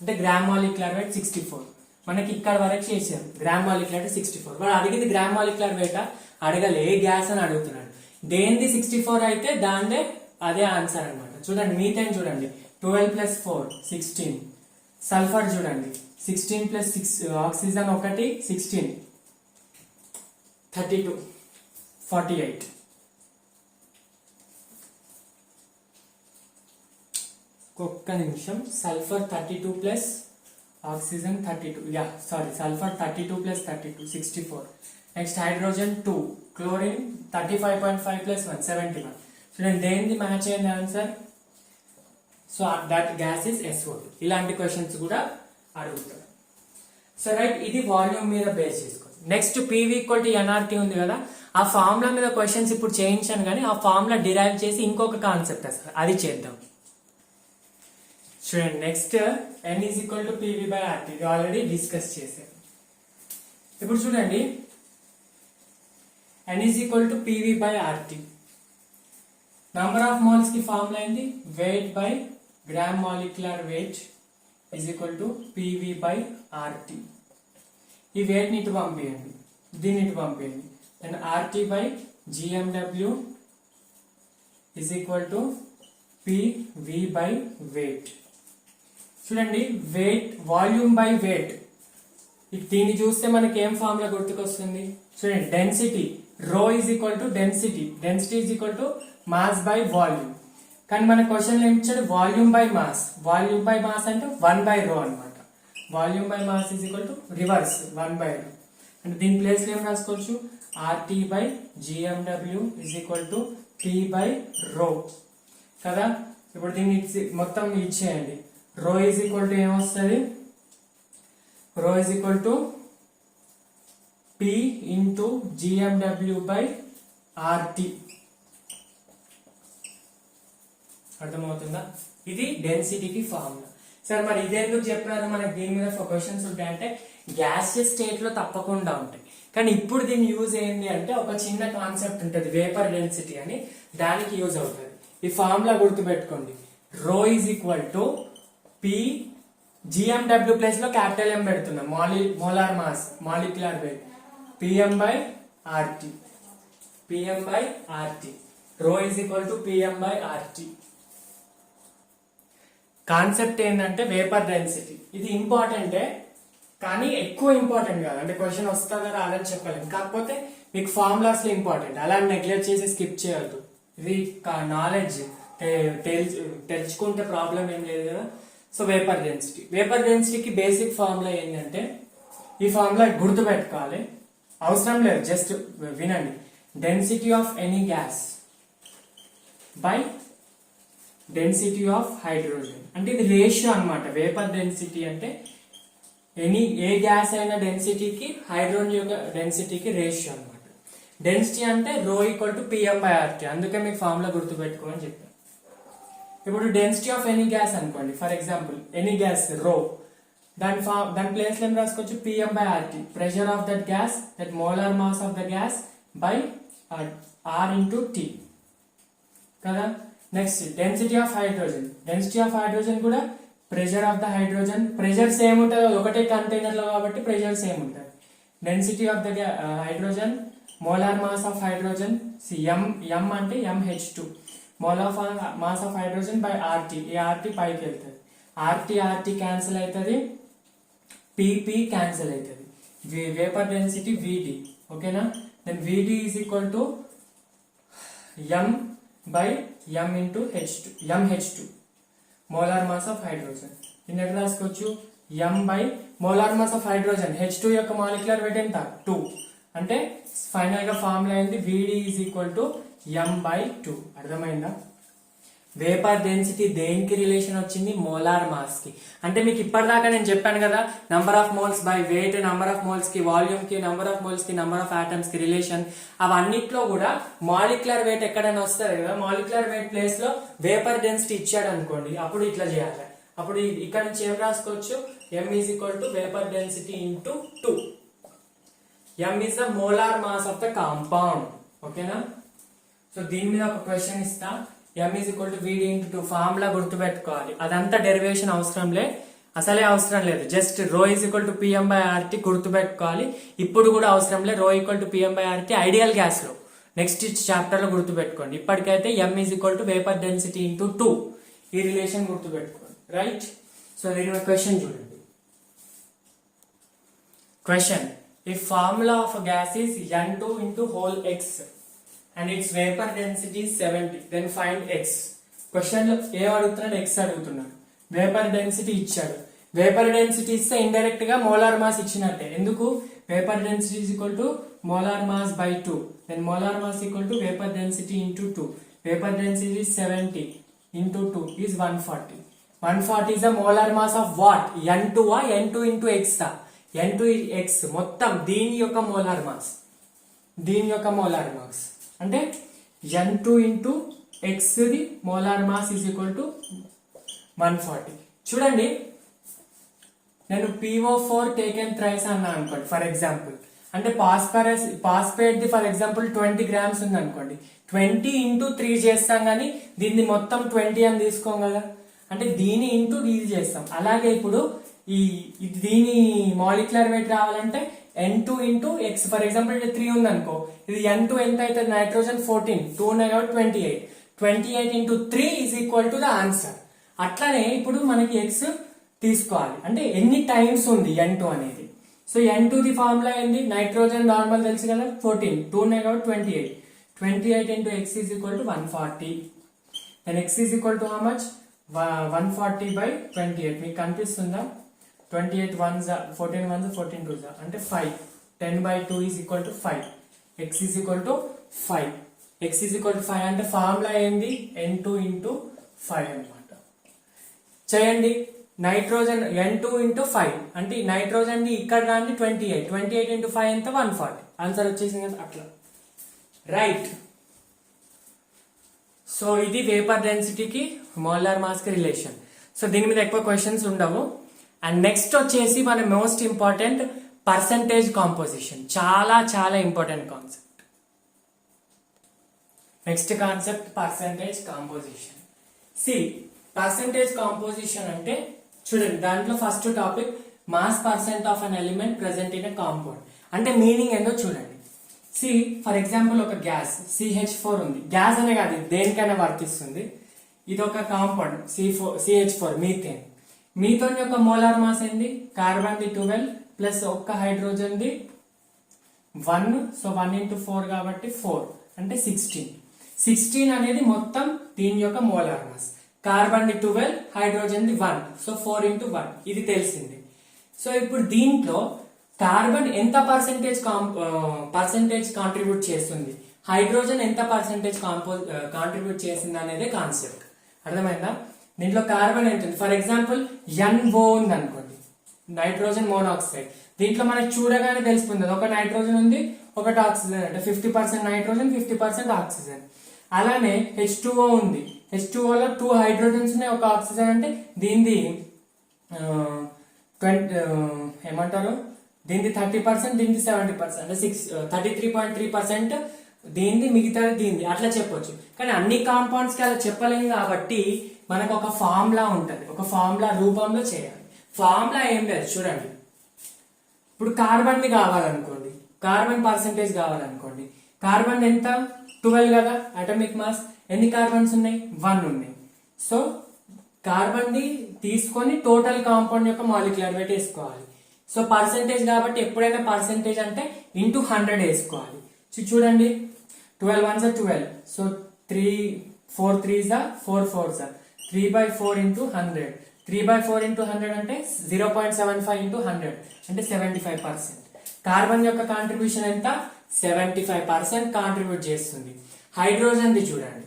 అంటే గ్రామ్ మాలిక్యులర్ వెయిట్ 64. మనకి ఇక్కడ వరకు చేసాం గ్రామ్ మాలిక్యులర్ వెయిట్ 64. వాడు అడిగింది గ్రామ్ మాలిక్యులర్ వెయిట్ అడగలే, ఏ గ్యాస్ అని అడుగుతున్నాడు. దేనిది 64 అయితే దాన్నే అదే ఆన్సర్ అనమాట. చూడండి మీథేన్ చూడండి 12 + 4 16. సల్ఫర్ చూడండి 16 + 6, ఆక్సిజన్ 1 16, 32 48. ఒక్క నిమిషం. Sulphur 32 plus oxygen 32, sulphur 32 + 32 64. Next hydrogen 2, chlorine 35.5 + 1 71. చూడండి దేనిది మ్యాచ్ అయింది answer? So that gas is SO2. ఇలాంటి క్వశ్చన్స్ కూడా అడుగుతారు. సో రైట్, ఇది వాల్యూమ్ మీద బేస్ చేసుకోండి. నెక్స్ట్ PV = nRT ఉంది కదా, ఆ ఫార్ములా మీద క్వశ్చన్స్ ఇప్పుడు చేయించాను కానీ ఆ ఫార్ములా డిరైవ్ చేసి ఇంకొక కాన్సెప్ట్ వస్తుంది, అది చేద్దాం. చూడండి, నెక్స్ట్ N = PV/RT, ఇది ఆల్రెడీ డిస్కస్ చేశాను. ఇప్పుడు చూడండి, N = PV/RT. Number of moles కి ఫార్ములా ఏంటి? Wait by gram molecular wait = PV/RT. ఈ వెయిట్ ని ఇటు పంపించండి, దీన్ని ఇటు పంపించండి. And RT/GMW = PV/weight. చూడండి, వెయిట్ వాల్యూమ్ బై వెయిట్, దీన్ని చూస్తే మనకి ఏం ఫార్ములా గుర్తుకొస్తుంది? చూడండి, density rho density mass by volume. కానీ మన క్వశ్చన్ ఏం ఇచ్చాడు? Volume by mass. Volume by mass అంటే 1/ρ అనమాట. Volume by mass reverse 1/ρ. అంటే దీని ప్లేస్ లో ఏం రాసుకోవచ్చు? RT/GMW = P/ρ కదా. ఇప్పుడు దీన్ని మొత్తం ఇచ్చేయండి. ρ ఏమొస్తుంది? ρ P × GMW/RT. అర్థమవుతుందా? ఇది డెన్సిటీకి ఫార్ములా. సార్ మరి ఇదేందుకు చెప్పినారు? మనకి దీని మీద క్వశ్చన్స్ ఉంటాయంటే గ్యాసియస్ స్టేట్ లో తప్పకుండా ఉంటాయి, కానీ ఇప్పుడు దీని యూజ్ ఏంటి అంటే ఒక చిన్న కాన్సెప్ట్ ఉంటుంది, వేపర్ డెన్సిటీ అని, దానికి యూజ్ అవుతుంది. ఈ ఫార్ములా గుర్తుపెట్టుకోండి. ρ P GMW ప్లేస్ లో క్యాపిటల్ M పెడుతున్నాం, molar mass, molecular weight, PM/RT. PM/RT. ρ PM/RT. Concept ఏంటంటే వేపర్ డెన్సిటీ. ఇది ఇంపార్టెంటే కానీ ఎక్కువ ఇంపార్టెంట్ కాదు, అంటే క్వశ్చన్ వస్తుందా రాదని చెప్పలేము, కాకపోతే మీకు ఫార్ములాస్ లో ఇంపార్టెంట్, అలా నెగ్లెక్ట్ చేసి స్కిప్ చేయొద్దు. ఇది నాలెడ్జ్ తెలుసుకుంటే ప్రాబ్లం ఏం లేదు కదా. సో వేపర్ డెన్సిటీకి బేసిక్ ఫార్ములా ఏంటంటే, ఈ ఫార్ములా గుర్తు పెట్టుకోవాలి, అవసరం లేదు, జస్ట్ వినండి. Density of any gas by density of hydrogen. అంటే ఇది రేషియో అన్నమాట. వేపర్ డెన్సిటీ అంటే ఏ గ్యాస్ అయిన డెన్సిటీకి హైడ్రోజన్ యొక్క డెన్సిటీకి రేషియో అన్నమాట. డెన్సిటీ అంటే ρ = PM/RT. అందుకే మీకు ఫార్ములా గుర్తు పెట్టుకోమని చెప్పాను. ఇప్పుడు డెన్సిటీ ఆఫ్ ఎనీ గ్యాస్ అనుకోండి, ఫర్ ఎగ్జాంపుల్ ఎనీ గ్యాస్ ρ, దాని ప్లేస్ లో ఏం రాసుకోవచ్చు? PM/RT. Pressure of that gas, that molar mass of the gas by R × T కదా. నెక్స్ట్ డెన్సిటీ ఆఫ్ హైడ్రోజన్ కూడా pressure of the hydrogen, pressure same ఉంటుంది, ఒకటే కంటైనర్ లో కాబట్టి ప్రెషర్ సేమ్ ఉంటుంది. Density of the hydrogen, molar mass of hydrogen, M అంటే MH2, molar mass of hydrogen by RT. ఈ RT పైకి వెళ్తుంది, RT క్యాన్సిల్ అవుతుంది, PP క్యాన్సిల్ అవుతుంది, వేపర్ డెన్సిటీ VD. ఓకేనా. Then VD = M/M × MH2, molar mass of hydrogen. దీన్ని ఎట్లా రాసుకోవచ్చు? M/మోలార్ మాస్ ఆఫ్ హైడ్రోజన్, H2 యొక్క మాలిక్యులర్ వెయిట్ ఎంత? 2. అంటే ఫైనల్ గా ఫార్ములా ఏంది? VD = M/2. అర్థమైందా? వేపర్ డెన్సిటీ దేనికి రిలేషన్ వచ్చింది? మోలార్ మాస్ కి. అంటే మీకు ఇప్పటిదాకా నేను చెప్పాను కదా, number of moles by weight, number of moles కి వాల్యూమ్ కి, నంబర్ ఆఫ్ మోల్స్ కి నంబర్ ఆఫ్ ఆటమ్స్ కి రిలేషన్. అవన్నిట్లో కూడా మాలిక్యులర్ వెయిట్ ఎక్కడైనా వస్తుంది కదా, మాలిక్యులర్ వెయిట్ ప్లేస్ లో వేపర్ డెన్సిటీ ఇచ్చాడు అనుకోండి, అప్పుడు ఇట్లా చేయాలి. అప్పుడు ఇక్కడ నుంచి ఏం రాసుకోవచ్చు? M = vapour density × 2. M is the molar mass of the compound. ఓకేనా. సో దీని మీద ఒక క్వశ్చన్ ఇస్తా, M = VD × 2. ఫార్ములా గుర్తుపెట్టుకోవాలి, అదంతా డెరివేషన్ అసలే అవసరం లేదు, జస్ట్ ρ = PM/RT గుర్తుపెట్టుకోవాలి. ఇప్పుడు కూడా అవసరం లేదు, ρ = PM/RT ఐడియల్ గ్యాస్ లో నెక్స్ట్ చాప్టర్ లో గుర్తుపెట్టుకోండి. ఇప్పటికైతే M = వేపర్ డెన్సిటీ × 2, ఈ రిలేషన్ గుర్తుపెట్టుకోండి. రైట్. సో దీని క్వశ్చన్ చూడండి. Question: if formula of a gas is N2 × whole X and its vapor density is 70, then find X. Question లో ఏ అడుగుతున్నాడు? X అడుగుతున్నాడు. వేపర్ డెన్సిటీ ఇచ్చాడు. వేపర్ డెన్సిటీ ఇస్తే ఇండైరెక్ట్ గా మోలార్ మాస్ ఇచ్చినట్టే. ఎందుకు? Vapour density = molar mass by 2, then molar mass = vapour density × 2. Vapour density 70 × 2 is 140. 140 is the molar mass of what? N2 N2 into X N2 X మొత్తం దీని యొక్క మోలార్ మాస్ అంటే N2 into X the molar mass is equal to 140. చూడండి, నేను PO4 టేకెన్ థ్రైస్ అన్నా అనుకోండి ఫర్ ఎగ్జాంపుల్, అంటే phosphate the for example 20 grams ఉంది అనుకోండి, 20 into 3 చేస్తాం కానీ దీన్ని మొత్తం 20 అని తీసుకోం కదా, అంటే దీని ఇంటూ ఇది చేస్తాం. అలాగే ఇప్పుడు దీని మాలిక్యులర్ వెయిట్ రావాలంటే N2 into X for example ఇది 3 ఉంది అనుకో, ఇది N2 ఎంత అవుతుంది? నైట్రోజన్ 14, 2 ఉన్నాయి కాబట్టి 28 into 3 is equal to the answer. అట్లానే ఇప్పుడు మనకి X తీసుకోవాలి అంటే ఎన్ని టైమ్స్ ఉంది N2 అనేది. సో N2 ది ఫార్ములా ఏంది? నైట్రోజన్ నార్మల్ తెలుసు కదా 14, 2 ఉన్నాయి కాబట్టి 28 into X is equal to 140. then X is equal to how much? 140 by 28. మీకు కనిపిస్తుందా? 28 1s 14 1s 14 2s అంటే 5. 10 by 2 is equal to 5. X is equal to 5. X is equal to 5 అంటే ఫార్ములా ఏంది? N2 into 5 అన్నమాట. చేయండి, నైట్రోజన్ N2 into 5 అంటే నైట్రోజన్ ఇక్కడ రాండి 28 into 5 ఎంత? 140. ఆన్సర్ వచ్చేసింది కదా అట్లా, రైట్. సో ఇది వేపర్ డెన్సిటీకి మోలార్ మాస్ కి రిలేషన్. సో దీని మీద ఎక్కువ క్వశ్చన్స్ ఉండవు. అండ్ నెక్స్ట్ వచ్చేసి మన మోస్ట్ ఇంపార్టెంట్ పర్సంటేజ్ కాంపోజిషన్, చాలా చాలా important concept. Next concept percentage composition. సి పర్సంటేజ్ కాంపోజిషన్ అంటే చూడండి, దాంట్లో first topic mass percent of an element present in a compound అంటే మీనింగ్ ఏందో చూడండి. సి ఫర్ ఎగ్జాంపుల్ ఒక గ్యాస్ CH4 ఉంది, గ్యాస్ అనే కాదు దేనికైనా వర్తిస్తుంది. ఇది ఒక కాంపౌండ్ CH4 మీథేన్ యొక్క మోలార్ మాస్ ఏంది? కార్బన్ ది 12 ప్లస్ ఒక్క హైడ్రోజన్ ది 1, సో 1 into 4 కాబట్టి 4 అంటే 16 అనేది మొత్తం దీని యొక్క మోలార్ మాస్. కార్బన్ ది 12, హైడ్రోజన్ ది 1, సో 4 into 1 ఇది తెలిసింది. సో ఇప్పుడు దీంట్లో కార్బన్ ఎంత పర్సెంటేజ్ కాంట్రిబ్యూట్ చేస్తుంది, హైడ్రోజన్ ఎంత పర్సెంటేజ్ కాంట్రిబ్యూట్ చేసింది అనేది కాన్సెప్ట్ అర్థమైందా? దీంట్లో కార్బన్ ఎంత ఉంది? ఫర్ ఎగ్జాంపుల్ NO ఉంది అనుకోండి, నైట్రోజన్ మోనాక్సైడ్. దీంట్లో మనకి చూడగానే తెలిసిపోతుంది ఒక నైట్రోజన్ ఉంది ఒకటి ఆక్సిజన్, అంటే 50% నైట్రోజన్ 50% ఆక్సిజన్. అలానే H2O ఉంది, H2O లో 2 హైడ్రోజన్స్ ఉన్నాయి ఒక ఆక్సిజన్, అంటే దీనిది ఏమంటారు, దీనిది 30% దీనిది 70% అంటే 33.3% దీనిది, మిగతాది దీనిది, అట్లా చెప్పొచ్చు. కానీ అన్ని కాంపౌండ్స్ కి అలా చెప్పలేము కాబట్టి మనకు ఒక ఫార్ములా ఉంటది, ఒక ఫార్ములా రూపంలో చేయాలి. ఫార్ములా ఏం లేదు చూడండి, ఇప్పుడు కార్బన్ ది కావాలనుకోండి, కార్బన్ పర్సెంటేజ్ కావాలనుకోండి, కార్బన్ ఎంత? 12 కదా అటామిక్ మాస్. ఎన్ని కార్బన్స్ ఉన్నాయి? 1 ఉన్నాయి. సో కార్బన్ ది తీసుకొని టోటల్ కాంపౌండ్ యొక్క మాలిక్యులర్ వెయిట్ వేసుకోవాలి. సో పర్సెంటేజ్ కాబట్టి ఎప్పుడైనా పర్సెంటేజ్ అంటే ఇంటూ 100 వేసుకోవాలి. చూడండి 12 1s 12, so 4 3s 4 4s 3/4 into 100, 3/4 into 100 అంటే 0.75 into 100 అంటే 75%. కార్బన్ యొక్క కాంట్రిబ్యూషన్ ఎంత? 75% కాంట్రిబ్యూట్ చేస్తుంది. హైడ్రోజన్ ది చూడండి,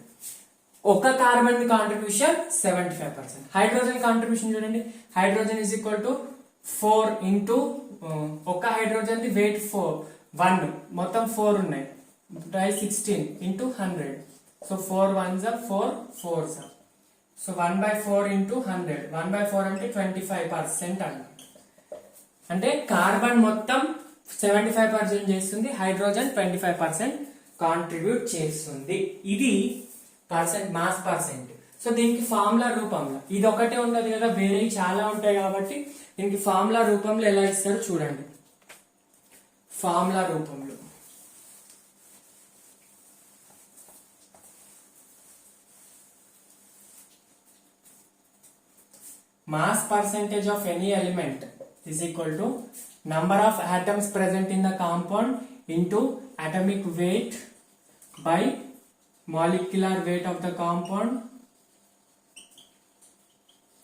ఒక కార్బన్ ది కాంట్రిబ్యూషన్ 75%, హైడ్రోజన్ కాంట్రిబ్యూషన్ చూడండి, hydrogen is equal to 4 into ఒక హైడ్రోజన్ ది వెయిట్ 1 మొత్తం 4 ఉన్నాయి, 16 into 100, so 4 1s 4 4s, so 1/4 into 100, 1/4 అంటే 25% అన్నమాట. అంటే కార్బన్ మొత్తం 75% చేస్తుంది, హైడ్రోజన్ 25% కాంట్రిబ్యూట్ చేస్తుంది. ఇది మాస్ పర్సెంట్. సో దీనికి ఫార్ములా రూపంలో ఇది ఒకటే ఉండదు కదా, వేరే చాలా ఉంటాయి కాబట్టి దీనికి ఫార్ములా రూపంలో ఎలా ఇస్తారో చూడండి. ఫార్ములా రూపంలో mass percentage of any element is equal to number of atoms present in the compound into atomic weight by molecular weight of the compound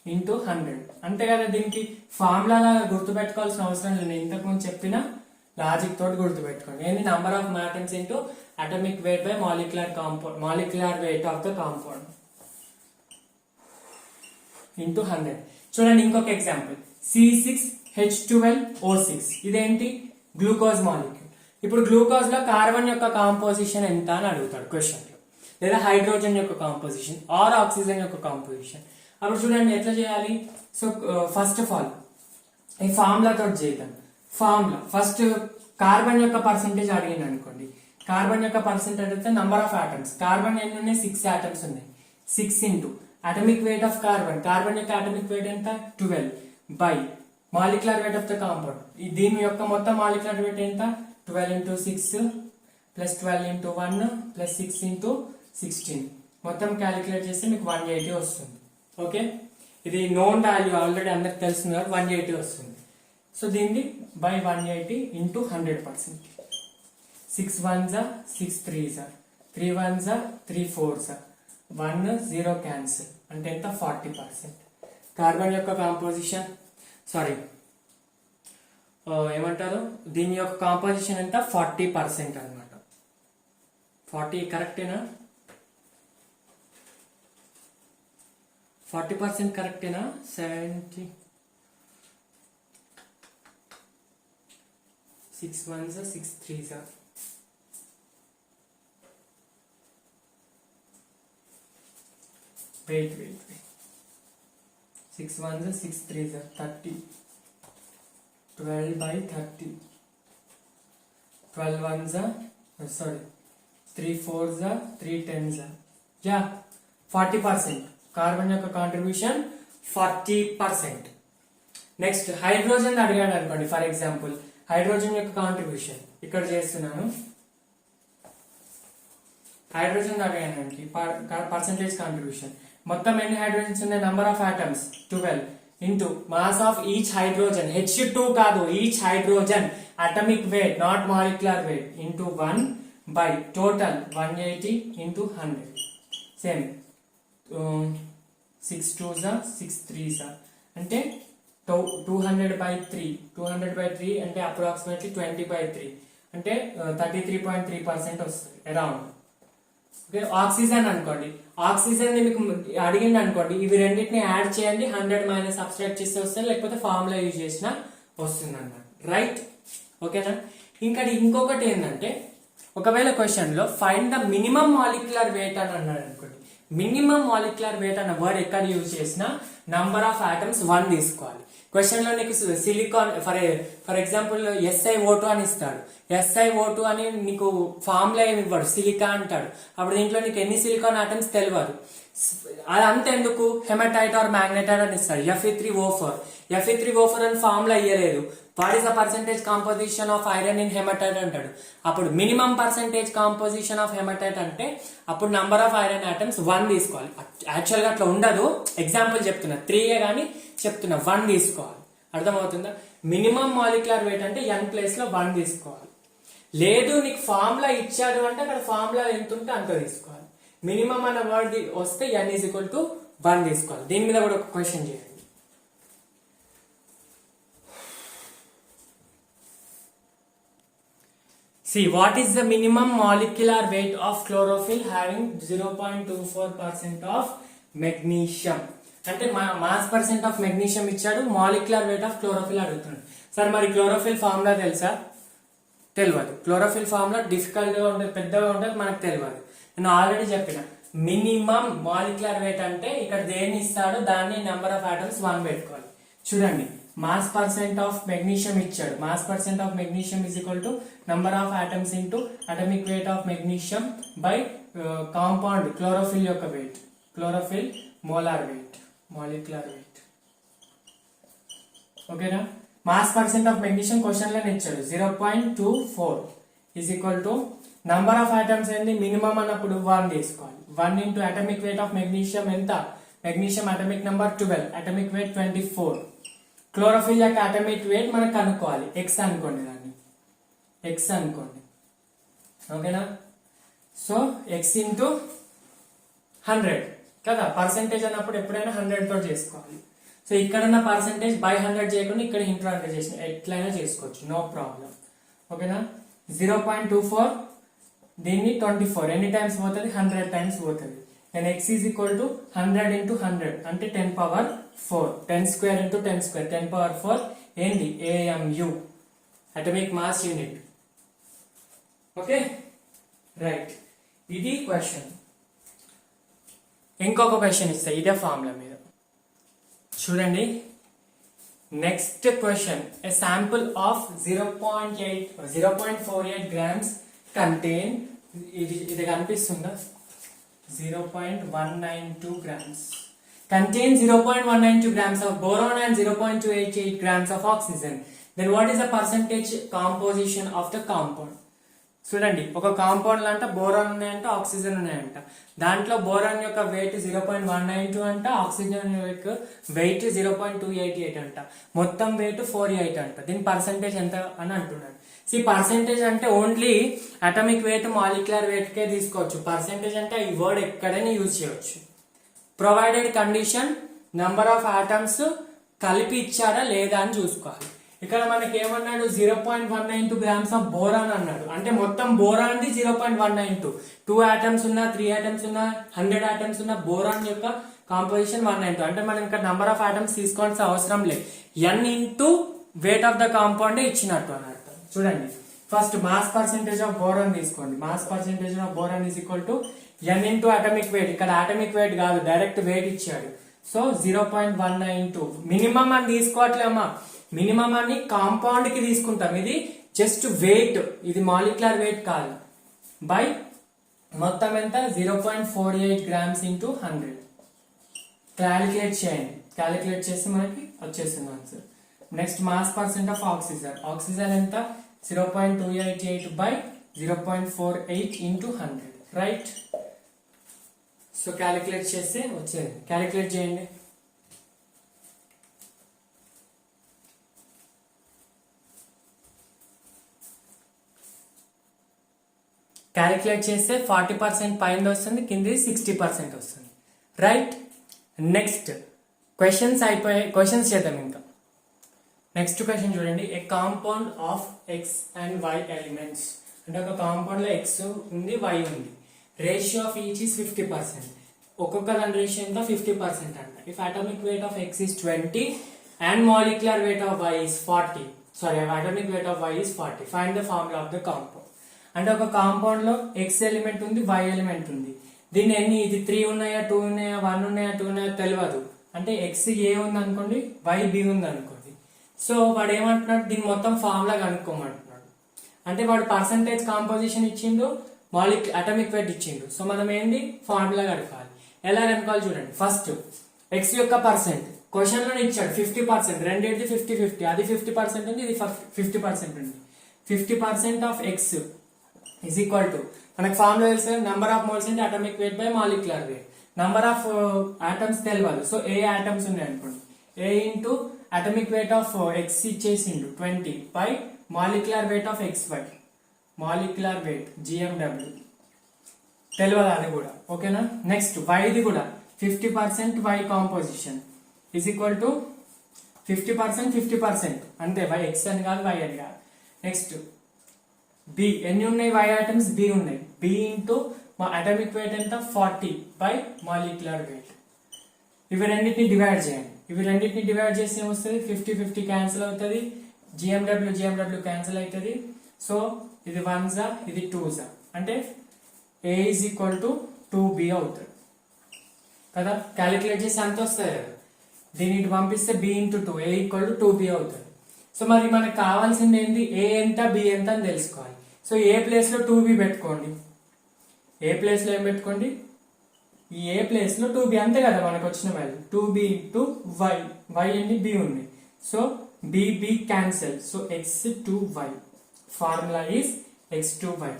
into 100. అంతే కదా, దీనికి ఫార్ములా గుర్తుపెట్టుకోవాల్సిన అవసరం లేదు, నేను ఇంతకుముందు చెప్పిన లాజిక్ తోటి గుర్తుపెట్టుకోండి. ఏంటి? Number of atoms into atomic weight by molecular weight of the compound. Into 100. చూడండి ఇంకొక ఎగ్జాంపుల్, C6H12O6 ఇదేంటి, గ్లూకోజ్ మాలిక్యూల్. ఇప్పుడు గ్లూకోజ్ లో కార్బన్ యొక్క కాంపోజిషన్ ఎంత అని అడుగుతాడు క్వశ్చన్ లో, లేదా హైడ్రోజన్ యొక్క కాంపోజిషన్ ఆర్ ఆక్సిజన్ యొక్క కాంపోజిషన్. అప్పుడు చూడండి ఎట్లా చేయాలి. సో ఫస్ట్ ఆఫ్ ఆల్ ఈ ఫార్ములా తోటి చేద్దాం. ఫార్ములా ఫస్ట్ కార్బన్ యొక్క పర్సెంటేజ్ అడిగింది అనుకోండి, కార్బన్ యొక్క పర్సెంటేజ్ అయితే నంబర్ ఆఫ్ ఆటమ్స్. కార్బన్ ఎన్ని ఉన్నాయి, 6 ఆటమ్స్ ఉన్నాయి. 6 into atomic weight of carbon, carbon యొక్క అటమిక్ వెయిట్ ఎంత 12 by molecular weight of the compound, దీని యొక్క మొత్తం మాలిక్యులర్ వెయిట్ ఎంత 12 into 6 plus 12 into 1 plus 6 into 16, మొత్తం క్యాలిక్యులేట్ చేస్తే మీకు 180 వస్తుంది. ఓకే, ఇది నోన్ వాల్యూ ఆల్రెడీ అందరికి తెలుస్తుంది కాబట్టి 180 వస్తుంది. సో దీన్ని by 180 into 100%. 6 1s 6 3s 3 1s 3 4s 1 0 cancel అంటే ఎంత 40%. కార్బన్ యొక్క కాంపోజిషన్ ఏమంటారు, దీని యొక్క కాంపోజిషన్ ఎంత 40% అనమాట. 40 కరెక్టేనా, 40% కరెక్టేనా. 70 6 1s 6 3s wait 6 1s 6 3s 30, 12 by 30, 12 1s 3 4s 3 10s, yeah 40%. Carbon యొక్క కాంట్రిబ్యూషన్ 40%. నెక్స్ట్ హైడ్రోజన్ అడిగాడు అనుకోండి, ఫర్ ఎగ్జాంపుల్ హైడ్రోజన్ యొక్క కాంట్రిబ్యూషన్ ఇక్కడ చేస్తున్నాను. హైడ్రోజన్ అడిగానండి పర్సెంటేజ్ కాంట్రిబ్యూషన్, మొత్తం ఎన్ని హైడ్రోజన్స్ ఉన్నాయి, number of atoms 12 into mass of each hydrogen, H2 కాదు, each hydrogen atomic weight not molecular weight into 1 by total 180 into 100. Same 6 2s 6 3s అంటే 200 by 3, 200 by 3 అంటే అప్రాక్సిమేట్లీ 20 by 3 అంటే 33.3% వస్తుంది అరౌండ్. ఓకే, ఆక్సిజన్ అనుకోండి, ఆక్సిజన్ ని మీకు అడిగింది అనుకోండి, ఇవి రెండింటిని యాడ్ చేయండి, 100 మైనస్ సబ్స్ట్రాక్ట్ చేస్తే వస్తుంది, లేకపోతే ఫార్ములా యూజ్ చేసినా వస్తుంది అన్నమాట. రైట్, ఓకేనా. ఇంకా ఇంకొకటి ఏంటంటే, ఒకవేళ క్వశ్చన్ లో find the minimum molecular weight అని అన్నాడు అనుకోండి, మినిమం మాలిక్యులర్ వెయిట్ అన్న వర్డ్ ఎక్కడ యూజ్ చేసినా నంబర్ ఆఫ్ ఆటమ్స్ 1 తీసుకోవాలి. క్వశ్చన్ లో నీకు సిలికాన్ ఫర్ ఎగ్జాంపుల్ SiO2 అని ఇస్తాడు, SiO2 అని నీకు ఫార్ములా ఏమి ఇవ్వడు, సిలికా అంటాడు. అప్పుడు దీంట్లో నీకు ఎన్ని సిలికాన్ ఆటమ్స్ తెలియదు. అదంతా ఎందుకు, హెమటైట్ ఆర్ మ్యాగ్నెటైట్ అని ఇస్తాడు. Fe3O4 అని ఫార్ములా ఇయ్యలేదు. What is the percentage composition of iron in hematite అంటాడు. అప్పుడు minimum percentage composition of hematite అంటే అప్పుడు నంబర్ ఆఫ్ ఐరన్ ఆటమ్స్ 1 తీసుకోవాలి. యాక్చువల్ గా అట్లా ఉండదు, ఎగ్జాంపుల్ చెప్తున్నా, 3 కానీ చెప్తున్నా, 1 తీసుకోవాలి. అర్థమవుతుందా. మినిమం మాలిక్యులర్ వెయిట్ అంటే n ప్లేస్ లో 1 తీసుకోవాలి. లేదు నీకు ఫార్ములా ఇచ్చాడు అంటే అక్కడ ఫార్ములా ఎంత ఉంటే అంత తీసుకోవాలి. మినిమం అన్న వర్డ్ వస్తే n = 1 తీసుకోవాలి. దీని మీద కూడా ఒక క్వశ్చన్ చేయండి. See, what is the minimum molecular weight of chlorophyll having 0.24% of magnesium? అంటే మాస్ పర్సెంట్ ఆఫ్ మెగ్నీషియం ఇచ్చాడు, మాలిక్యులర్ వెయిట్ ఆఫ్ క్లోరోఫిల్ అడుగుతున్నాడు. సార్ మరి క్లోరోఫిల్ ఫార్ములా తెలుసా? తెలియదు. క్లోరోఫిల్ ఫార్ములా డిఫికల్ట్ గా ఉంటుంది, పెద్దగా ఉంటుంది, మనకు తెలియదు. నేను ఆల్రెడీ చెప్పిన మినిమం మాలిక్యులర్ వెయిట్ అంటే ఇక్కడ దేన్ని ఇస్తాడో దాన్ని నెంబర్ ఆఫ్ ఆటమ్స్ 1 పెట్టుకోవాలి. చూడండి, మాస్ పర్సెంట్ ఆఫ్ మెగ్నీషియం ఇచ్చాడు, mass percent of magnesium is equal to number of atoms into atomic weight of magnesium by compound chlorophyll యొక్క weight, chlorophyll molar weight, molecular weight. ఓకేనా. Mass percent of magnesium question లోనే ఇచ్చాడు 0.24 is equal to number of atoms ఏంటి, మినిమం అన్నప్పుడు 1 తీసుకోవాలి. 1 into atomic weight of magnesium ఎంత, magnesium atomic number 12, atomic weight 24. Chlorophyll యొక్క అటమిక్ వెయిట్ మనకు కనుక్కోవాలి, x అనుకోండి, దాన్ని x అనుకోండి. ఓకేనా. సో x ఇంటూ 100 కదా, పర్సెంటేజ్ అన్నప్పుడు ఎప్పుడైనా 100 తో చేసుకోవాలి. సో ఇక్కడ ఉన్న పర్సెంటేజ్ బై 100 చేయకుండా ఇక్కడ ఇంటూ 100 చేసిన ఎట్లయినా చేసుకోవచ్చు, నో ప్రాబ్లం. ఓకేనా. 0.24 దీన్ని 24 ఎన్ని టైమ్స్ పోతుంది, 100 టైమ్స్ పోతుంది. then x is equal to 100 into 100 అంటే 10 power 4, 10 square into 10 square, 10 power 4 ఏంది AMU, atomic mass unit. Okay right, ఇది క్వశ్చన్. ఇంకొక క్వశ్చన్ ఇస్తా ఇదే ఫార్ములా మీద చూడండి. Next question, A sample of 0.48 grams contain, ఇది కనిపిస్తుందా, 0.192 grams contain 0.192 grams of boron and 0.288 grams of oxygen. Then what is the percentage composition of the compound? చూడండి, ఒక కాంపౌండ్ లో అంట బోరాన్ ఉన్నాయంట, ఆక్సిజన్ ఉన్నాయంట. దాంట్లో బోరాన్ యొక్క వెయిట్ 0.192 అంట, ఆక్సిజన్ యొక్క వెయిట్ 0.288 అంట, మొత్తం వెయిట్ 48 అంట. దీని పర్సెంటేజ్ ఎంత అని అంటున్నాడు. పర్సెంటేజ్ అంటే only atomic weight molecular weight కే తీసుకోవచ్చు. పర్సెంటేజ్ అంటే ఈ వర్డ్ ఎక్కడైనా యూజ్ చేయవచ్చు. Provided condition number of atoms కలిపి ఇచ్చారా లేదా అని చూసుకోవాలి. ఇక్కడ మనకి ఏమన్నాడు, 0.192 grams ఆఫ్ బోరాన్ అన్నాడు. అంటే మొత్తం బోరాన్ ది 0.192, 2 ఆటమ్స్ ఉన్నా 3 ఆటమ్స్ ఉన్నా 100 ఆటమ్స్ ఉన్న బోరాన్ యొక్క కాంపోజిషన్ 192. అంటే మనం ఇక్కడ నంబర్ ఆఫ్ ఆటమ్స్ తీసుకోవాల్సిన అవసరం లేదు, n into weight of the compound ఇచ్చినట్టు అన్నట్టు. చూడండి, first mass percentage of boron తీసుకోండి. Mass percentage of boron is equal to n into atomic weight. ఇక్కడ అటామిక్ వెయిట్ కాదు, డైరెక్ట్ వెయిట్ ఇచ్చాడు. సో 0.192 మినిమం అని తీసుకోవట్లేమా, మినిమం అని కాంపౌండ్ కి తీసుకుంటాం. ఇది జస్ట్ వెయిట్, ఇది మాలిక్యులర్ వెయిట్ కాదు. బై మొత్తం ఎంత, 0.48 grams ఇంటూ 100. క్యాలిక్యులేట్ చేయండి, క్యాలిక్యులేట్ చేస్తే మనకి వచ్చేస్తుంది answer. Next mass percent of oxygen, oxygen ఎంత, 0.288 by 0.48 into 100, right. So calculate చేస్తే వచ్చేది, క్యాలిక్యులేట్ చేయండి. క్యాలిక్యులేట్ చేస్తే 40% పైన వస్తుంది, కింది 60% వస్తుంది, రైట్. నెక్స్ట్ క్వశ్చన్స్ అయిపోయాయి, క్వశ్చన్స్ చేద్దాం ఇంకా. నెక్స్ట్ క్వశ్చన్ చూడండి, a compound of X and Y elements, అంటే ఒక కాంపౌండ్ లో ఎక్స్ ఉంది, వై ఉంది. Ratio of each is 50%. ఒక్కొక్క దాని రేషియో ఎంత, 50% అంట. If atomic weight of X is 20 and molecular weight of Y is 40, sorry atomic weight of Y is 40, find the formula of the compound. అంటే ఒక కాంపౌండ్ లో ఎక్స్ ఎలిమెంట్ ఉంది, వై ఎలిమెంట్ ఉంది. దీన్ని ఎన్ని, ఇది 3 ఉన్నాయా, 2 ఉన్నాయా, 1 ఉన్నాయా, 2 ఉన్నాయా తెలియదు. అంటే ఎక్స్ ఏ ఉంది అనుకోండి, వై బి ఉంది అనుకోండి. సో వాడు ఏమంటున్నాడు, దీన్ని మొత్తం ఫార్ములా కనుక్కోమంటున్నాడు. అంటే వాడు పర్సంటేజ్ కాంపోజిషన్ ఇచ్చిండు, అటామిక్ వెయిట్ ఇచ్చిండు. సో మనం ఏంటి, ఫార్ములా కనుక్కోవాలి. ఎలా కనుక్కోవాలి చూడండి. ఫస్ట్ ఎక్స్ యొక్క పర్సెంట్ క్వశ్చన్ లో ఇచ్చాడు 50%, రెండేది 50-50, అది 50% ఉంది, ఇది 50% ఉంది. 50% of X is equal to, మనకు ఫార్ములా తెలుసు, నంబర్ ఆఫ్ మోల్స్ అంటే atomic weight by molecular weight. Number of atoms తెలియదు. సో ఏ ఆటమ్స్ ఉన్నాయి అనుకోండి, a into atomic weight of X ఇచ్చేసిండు 20 by molecular weight of X Y, molecular weight GMW తెలియదు అది కూడా, ఓకేనా. నెక్స్ట్ వైది కూడా 50% Y composition is equal to 50% 50%, అంతే, వై ఎక్స్ అని కాదు, వై అని కాదు. నెక్స్ట్ బి, ఎన్ని ఉన్నాయి వై ఐటమ్స్, బి ఉన్నాయి. బి ఇంటూ అటామిక్ వెయిట్ ఎంత, 40 బై మాలిక్యులర్ వెయిట్. ఇవి రెండింటిని డివైడ్ చేయండి. ఇవి రెండింటిని డివైడ్ చేస్తే ఏమొస్తుంది, 50-50 క్యాన్సిల్ అవుతుంది, GMW క్యాన్సిల్ అవుతుంది. సో ఇది 1 జా, ఇది 2 జా, అంటే A is equal to 2B అవుతుంది కదా. క్యాలిక్యులేట్ చేసి ఎంత వస్తుంది కదా, దీన్ని పంపిస్తే B into 2, A equal to 2B అవుతుంది. సో మరి మనకు కావాల్సింది ఏంటి, A ఎంత B ఎంత అని తెలుసుకోవాలి. సో ఏ ప్లేస్ లో 2B పెట్టుకోండి, ఏ ప్లేస్ లో ఏం పెట్టుకోండి, ఈ ఏ ప్లేస్ లో 2B, అంతే కదా మనకు వచ్చిన value. 2B into Y, Y ఏంటి, B ఉంది. So B cancel, so x2y, formula is x2y.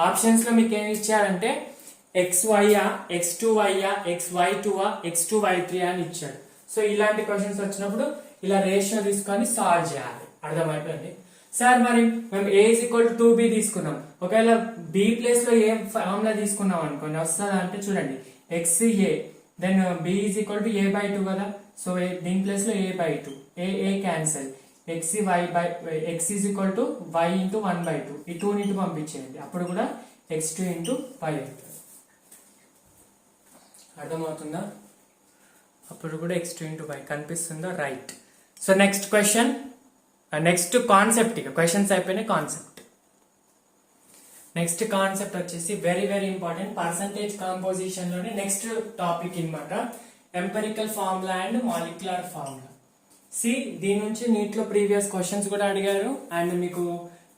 Options లో మీకు ఏమి ఇచ్చారంటే xy x2y xy2 x2y3 అని ఇచ్చాడు. సో ఇలాంటి క్వశ్చన్స్ వచ్చినప్పుడు ఇలా రేషియో తీసుకొని సాల్వ్ చేయాలి, అర్థమైపోయింది సార్. మరి మేము A is equal to 2B తీసుకున్నాం, ఒకవేళ B ప్లేస్ లో ఏ ఫార్ములా తీసుకున్నాం అనుకోండి, వస్తుందా అంటే చూడండి, XA then B is equal to A/2 కదా. సో దీని ప్లేస్ లో A/2, A cancel, x is equal to y into 1/2, ఈ 2 ని పంపించేయండి, అప్పుడు కూడా x2 into y అవుతుంది. అర్థమవుతుందా? అప్పుడు కూడా x2 into y కనిపిస్తుందా? Right. So next question, next concept, ఇక క్వశ్చన్స్ అయిపోయినాయి, కాన్సెప్ట్. నెక్స్ట్ కాన్సెప్ట్ వచ్చేసి very very important, percentage composition లోనే నెక్స్ట్ టాపిక్ అన్నమాట, empirical formula and molecular formula. సి దీని నుంచి నీట్లో ప్రీవియస్ క్వశ్చన్స్ కూడా అడిగారు, అండ్ మీకు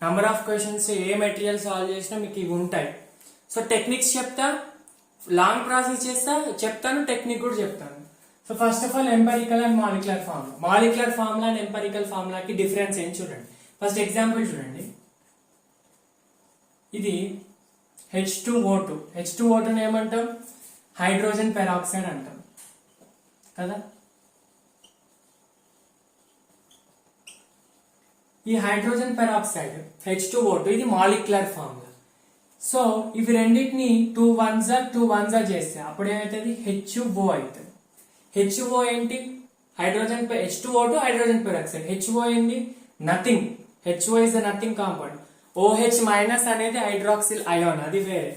నంబర్ ఆఫ్ క్వశ్చన్స్ ఏ మెటీరియల్ సాల్వ్ చేసినా మీకు ఇవి ఉంటాయి. సో టెక్నిక్స్ చెప్తా, లాంగ్ ప్రాసెస్ చేస్తా చెప్తాను, టెక్నిక్ కూడా చెప్తాను. So first of all empirical and molecular formula. Molecular formula and empirical ఫార్ములాకి difference ఏం చూడండి. ఫస్ట్ ఎగ్జాంపుల్ చూడండి, ఇది H2O2. H2O2 ఏమంటాం? హైడ్రోజన్ పెరాక్సైడ్ అంటాం కదా. ఈ హైడ్రోజన్ పెరాక్సైడ్ H2O2 ఇది మాలిక్యులర్ ఫార్ములా. సో ఇవి రెండింటిని 2 1s చేస్తే అప్పుడు ఏమవుతుంది? HO అవుతుంది. HO ఏంటి? Hydrogen H2O2 hydrogen peroxide. HO ఏంటి? Nothing. HO is the nothing compound. OH minus అనేది హైడ్రాక్సిల్ అయాన్, అది వేరే.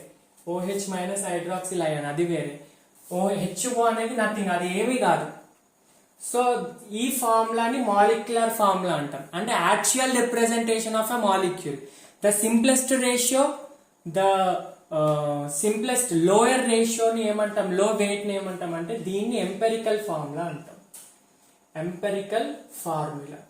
OH మైనస్ హైడ్రాక్సిల్ అయాన్, అది వేరే. HO అనేది నథింగ్, అది ఏమీ కాదు. సో ఈ ఫార్ములాని మాలిక్యులర్ ఫార్ములా అంటాం, అంటే actual representation of a molecule. The simplest ratio, the simplest lower రేషియోని ఏమంటాం? లో వెయిట్ ని ఏమంటాం అంటే దీన్ని ఎంపెరికల్ ఫార్ములా అంటాం. Empirical formula.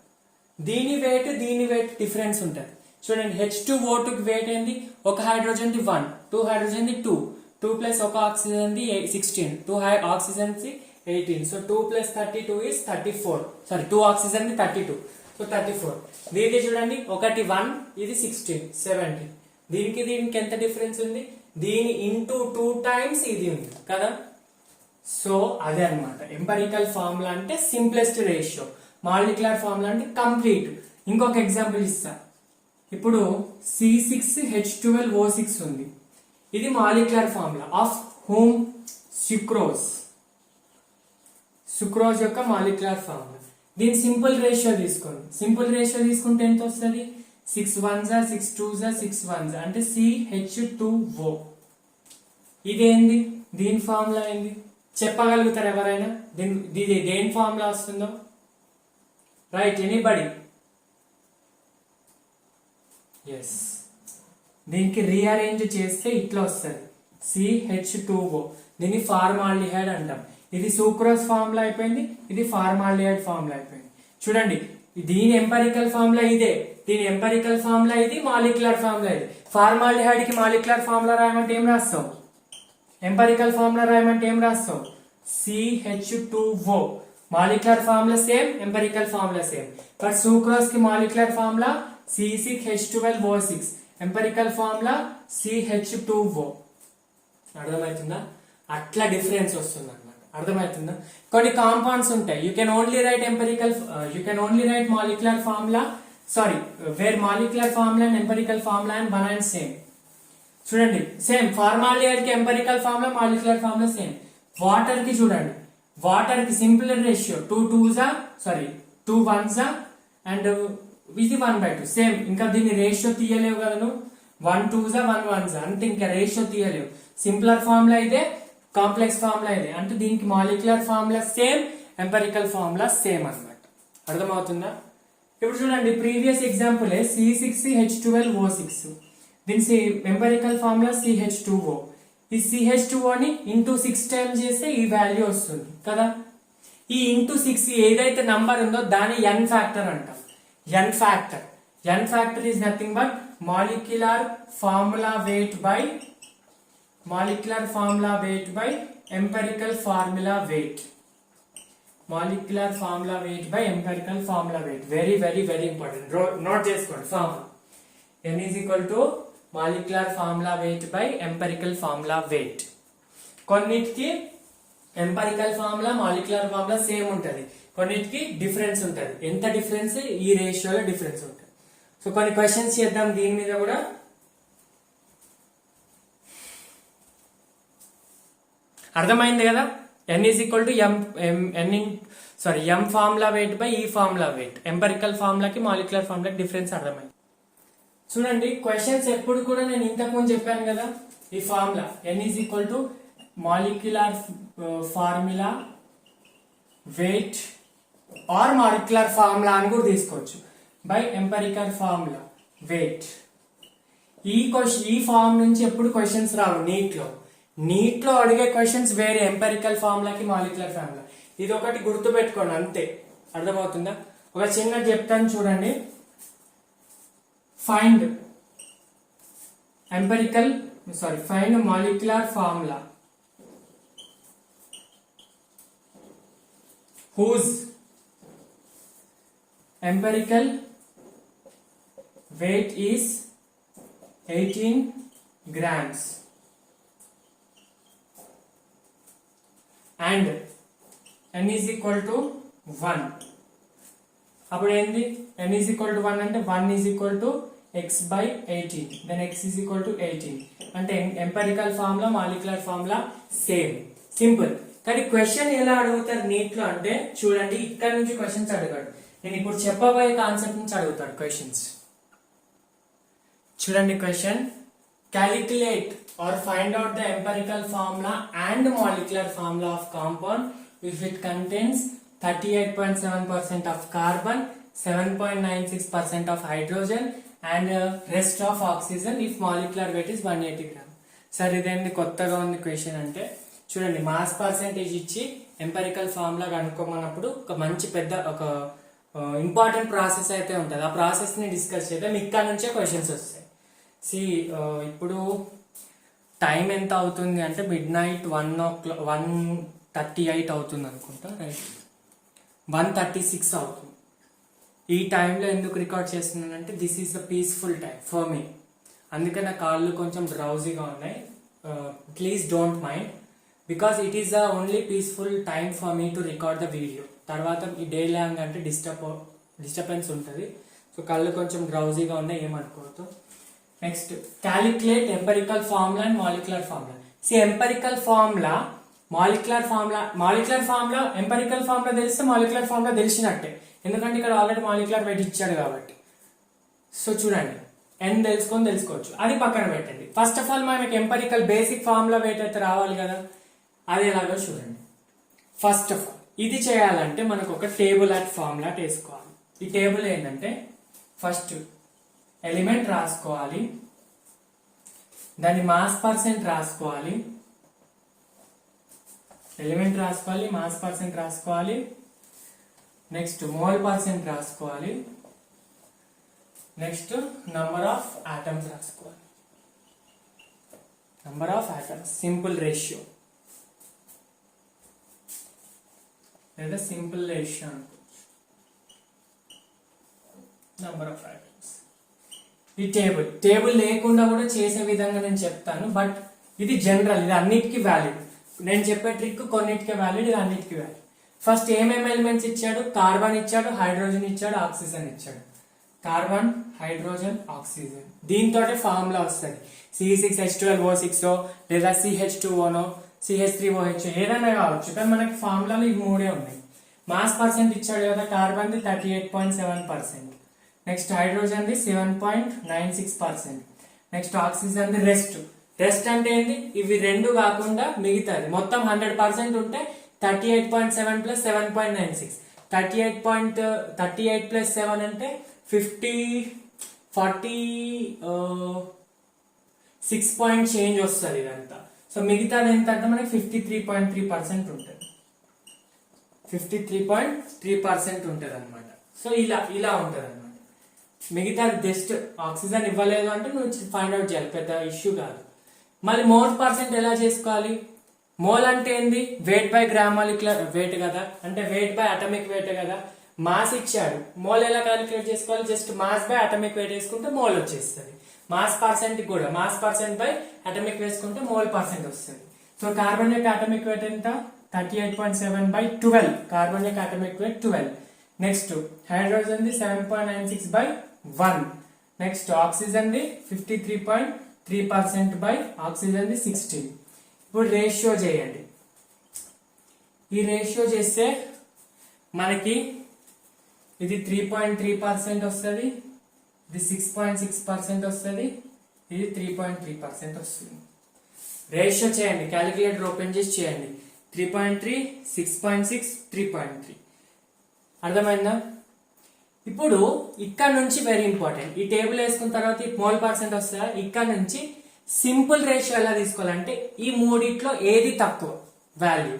దీని వెయిట్ డిఫరెన్స్ ఉంటుంది. చూడండి, H2O2 కి వెయిట్ ఏంది? ఒక హైడ్రోజన్ ది 1, 2 హైడ్రోజన్ ది 2, 2 ప్లస్ ఒక ఆక్సిజన్ ది 16, 2 ఆక్సిజన్ ది 18. So 2 plus 32 is 34. Sorry, 2 oxygen ది 32, సో 34. దీనికి చూడండి, ఒకటి 1, ఇది 16, 17. దీనికి ఎంత డిఫరెన్స్ ఉంది? దీని ఇంటూ 2 times ఇది ఉంది కదా. సో అదే అన్నమాట ఎంపెరికల్ ఫార్ములా అంటే సింప్లెస్ట్ రేషియో, మాలిక్యులర్ ఫార్ములా అంటే కంప్లీట్. ఇంకొక ఎగ్జాంపుల్ ఇస్తా. ఇప్పుడు C6H12O6 ఉంది, ఇది molecular formula of home sucrose. Sucrose యొక్క మాలిక్యులర్ ఫార్ములా. దీని సింపుల్ రేషియో తీసుకోండి. సింపుల్ రేషియో తీసుకుంటే ఎంత వస్తుంది? 6 1s 6 2s 6 1s అంటే CH2O. ఇదేంది? దీని ఫార్ములా ఏంది చెప్పగలుగుతారు ఎవరైనా? దేని ఫార్ములా వస్తుందో? Right, anybody? ఎస్, దీనికి రీఅరేంజ్ చేస్తే ఇట్లా వస్తుంది, CH2O. దీన్ని ఫార్మాల్డిహైడ్ అంటాం. ఇది సూక్రోజ్ ఫార్ములా అయిపోయింది, ఇది ఫార్మాల్డిహైడ్ ఫార్ములా అయిపోయింది. చూడండి, దీని ఎంపెరికల్ ఫార్ములా ఇదే, దీని ఎంపెరికల్ ఫార్ములా ఇది, మాలిక్యులర్ ఫార్ములా ఇది. ఫార్మాల్డిహైడ్ కి మాలిక్యులర్ ఫార్ములా రాయమంటే ఏం రాస్తావు? ఎంపెరికల్ ఫార్ములా రాయమంటే ఏం రాస్తావు? CH2O. Molecular formula same, empirical formula same. But sucrose కి molecular formula C6H12O6, empirical formula CH2O. అర్థమవుతుందా? అట్లా డిఫరెన్స్ వస్తుంది అన్నమాట. అర్థమవుతుందా? కొన్ని కాంపౌండ్స్ ఉంటాయి, you can only write molecular formula, sorry, where molecular formula and empirical formula and one and same. చూడండి, సేమ్ ఫార్మాల్డిహైడ్ కి empirical formula, molecular formula same. Water కి చూడండి, వాటర్ కి సింపుల్ రేషియో 2 1s అండ్ ఇది 1/2 సేమ్. ఇంకా దీన్ని రేషియో తీయలేవు కదా నువ్వు, 1 2s 1 1s అంటే ఇంకా రేషియో తీయలేవు. సింపులర్ ఫార్ములా ఇదే, కాంప్లెక్స్ ఫార్ములా ఇదే, అంటే దీనికి molecular formula same, empirical formula same అన్నమాట. అర్థమవుతుందా? ఇప్పుడు చూడండి, ప్రీవియస్ ఎగ్జాంపుల్ C6H12O6, దీని ఎంపెరికల్ ఫార్ములా CH2O. ఈ CH2O ని ఇంటూ 6 times చేస్తే ఈ వాల్యూ వస్తుంది కదా. ఈ ఇంటూ 6 ఏదైతే నంబర్ ఉందో దాన్ని n ఫ్యాక్టర్ అంటాం. n factor is nothing but molecular formula weight by empirical formula weight. Molecular formula weight by empirical formula weight. Very very very important. Note చేసుకోండి formula. n is equal to molecular formula weight by empirical formula weight. కొన్నిటికి empirical formula, molecular formula same ఉంటది, కొన్నిటికి డిఫరెన్స్ ఉంటది. ఎంత డిఫరెన్స్? ఈ రేషియోలో డిఫరెన్స్ ఉంటుంది. సో కొన్ని క్వశ్చన్స్ చేద్దాం దీని మీద కూడా. అర్థమైంది కదా? n is equal to m formula weight by e formula weight. Empirical ఫార్ములాకి మాలిక్యులర్ ఫార్ములాకి డిఫరెన్స్ అర్థమైంది. చూడండి, క్వశ్చన్స్ ఎప్పుడు కూడా నేను ఇంతకు ముందు చెప్పాను కదా, ఈ formula n is equal to molecular formula weight or molecular formula అని కూడా తీసుకోవచ్చు. By empirical formula weight. ఈ ఫార్మ్ నుంచి ఎప్పుడు క్వశ్చన్స్ రావు నీట్ లో అడిగే క్వశ్చన్స్ వేరే, ఎంపెరికల్ ఫార్ములాకి మాలిక్యులర్ ఫార్ములా. ఇది ఒకటి గుర్తు పెట్టుకోండి అంతే. అర్థమవుతుందా? ఒక చిన్న చెప్తాను చూడండి. Find molecular formula whose empirical weight is 18 grams and n is equal to 1. అప్పుడు ఏంది? n is equal to 1 అంటే 1 is equal to x by 18, then x is equal to 18. అంటే empirical formula molecular formula same, simple. కానీ క్వశ్చన్ ఎలా అడుగుతారు నీట్ లో అంటే చూడండి, ఇక్కడ నుంచి క్వశ్చన్స్ అడగాడు. నేను ఇప్పుడు చెప్పబోయే కాన్సెప్ట్ నుంచి అడుగుతాడు క్వశ్చన్స్. చూడండి question, calculate or find out the empirical formula and molecular formula of compound if it contains 38.7% of carbon, 7.96% of hydrogen and rest of oxygen if molecular weight is 180 grams. సరే ఇదేంది కొత్తగా ఉంది క్వశ్చన్ అంటే చూడండి, మాస్ పర్సెంటేజ్ ఇచ్చి ఎంపెరికల్ ఫార్ములా కనుక్కోమన్నప్పుడు ఒక మంచి పెద్ద ఒక ఇంపార్టెంట్ ప్రాసెస్ అయితే ఉంటుంది. ఆ ప్రాసెస్ ని డిస్కస్ చేద్దాం. ఇక్కడ నుంచే క్వశ్చన్స్ వస్తాయి. ఇప్పుడు టైం ఎంత అవుతుంది అంటే మిడ్ నైట్ 1:38 అవుతుంది అనుకుంటా, రైట్? 1:36 అవుతుంది. ఈ టైంలో ఎందుకు రికార్డ్ చేస్తున్నానంటే this is the peaceful time for me. అందుకే నా కాళ్ళు కొంచెం డ్రౌజీగా ఉన్నాయి. Please don't mind, because it is the only peaceful time for me to record the video. తర్వాత ఈ డే లాంగ్ అంటే డిస్టర్బెన్స్ ఉంటుంది. సో కళ్ళు కొంచెం డ్రౌజీగా ఉన్నాయి, ఏమనుకోవద్దు. Next, calculate empirical formula and molecular formula. Empirical formula molecular formula empirical formula తెలిస్తే మాలిక్యులర్ ఫార్ములా తెలిసినట్టే, ఎందుకంటే ఇక్కడ ఆల్రెడీ మాలిక్యులర్ వెయిట్ ఇచ్చాడు కాబట్టి. సో చూడండి, n తెలుసుకోవచ్చు, అది పక్కన పెట్టండి. ఫస్ట్ ఆఫ్ ఆల్ మనకి ఎంపెరికల్ బేసిక్ ఫార్ములా వెయిట్ అయితే రావాలి కదా, అది ఎలాగో చూడండి. ఫస్ట్ ఆఫ్ ఆల్ ఇది చేయాలంటే మనకు ఒక టేబుల్ అట్ ఫార్ములా వేసుకోవాలి. ఈ టేబుల్ ఏంటంటే ఫస్ట్ ఎలిమెంట్ రాసుకోవాలి, దాని మాస్ పర్సెంట్ రాసుకోవాలి, ఎలిమెంట్ రాసుకోవాలి, మాస్ పర్సెంట్ రాసుకోవాలి, నెక్స్ట్ మోల్ పర్సెంట్ రాసుకోవాలి, నెక్స్ట్ నంబర్ ఆఫ్ ఆటమ్స్ రాసుకోవాలి. Number of atoms simple ratio లేదా సింపుల్ రేషియో అనుకోవచ్చు. Number of atoms. ఈ టేబుల్ లేకుండా కూడా చేసే విధంగా నేను చెప్తాను, బట్ ఇది జనరల్, ఇది అన్నిటికీ వ్యాలిడ్. నేను చెప్పే ట్రిక్ కొన్నిటికే వ్యాలిడ్, ఇది అన్నిటికీ వ్యాలిడ్. ఫస్ట్ ఏమేమి ఎలిమెంట్స్ ఇచ్చాడు? కార్బన్ ఇచ్చాడు, హైడ్రోజన్ ఇచ్చాడు, ఆక్సిజన్ ఇచ్చాడు. Carbon, hydrogen, oxygen. దీంతో ఫార్ములా వస్తుంది. C6H12O6 లేదా CH2O, CH3OH ఏదైనా కావచ్చు, కానీ మనకి ఫార్ములాలు ఈ మూడే ఉన్నాయి. మాస్ పర్సెంట్ ఇచ్చాడు కదా, carbon the 38.7%, next hydrogen the 7.96%, next oxygen the rest అంటే ఏంటి? ఇవి రెండు కాకుండా మిగతాది మొత్తం 100% ఉంటే 38.7 + 7.96, 38 + 7 అంటే 46 పాయింట్ చేంజ్ వస్తుంది ఇదంతా. సో మిగతాది ఎంత అంటే మనకి 53.3% ఉంటుంది, 53.3% ఉంటుంది అనమాట. సో ఇలా ఉంటుంది అనమాట. మిగతాది జస్ట్ ఆక్సిజన్ ఇవ్వలేదు అంటే నువ్వు ఫైండ్ అవుట్ చేయాలి, పెద్ద ఇష్యూ కాదు. మళ్ళీ మోల్ పర్సెంట్ ఎలా చేసుకోవాలి? మోల్ అంటే ఏంది? Wait by gram molecular wait కదా, అంటే వెయిట్ బై అటామిక్ వెయిట్ కదా. మాస్ ఇచ్చాడు, మోల్ ఎలా క్యాలిక్యులేట్ చేసుకోవాలి? Just mass by atomic weight వేసుకుంటే మోల్ వచ్చేస్తుంది. మాస్ పర్సెంట్ కూడా మాస్ పర్సెంట్ బై అటామిక్ వేసుకుంటే మోల్ పర్సెంట్ వస్తుంది. సో కార్బన్ యొక్క అటామిక్ వెయిట్ ఎంత? 38.7/12. కార్బన్ యొక్క atomic weight 12. Next hydrogen the 7.96/1. Next oxygen the 53.3% by oxygen ది 16. ఇప్పుడు రేషియో చేయండి. ఈ రేషియో చేస్తే మనకి ఇది 3.3% వస్తుంది, ఇది 6.6% వస్తుంది, ఇది 3.3% వస్తుంది. రేషియో చేయండి, క్యాలిక్యులేటర్ ఓపెన్ చేసి చేయండి. 3.3, 6.6, 3.3. అర్థమైందా? ఇప్పుడు ఇక్కడ నుంచి వెరీ ఇంపార్టెంట్, ఈ టేబుల్ వేసుకున్న తర్వాత ఈ మోల్ పర్సెంట్ వస్తుందా, ఇక్కడ నుంచి సింపుల్ రేషియో ఎలా తీసుకోవాలంటే ఈ మూడిట్లో ఏది తక్కువ వాల్యూ,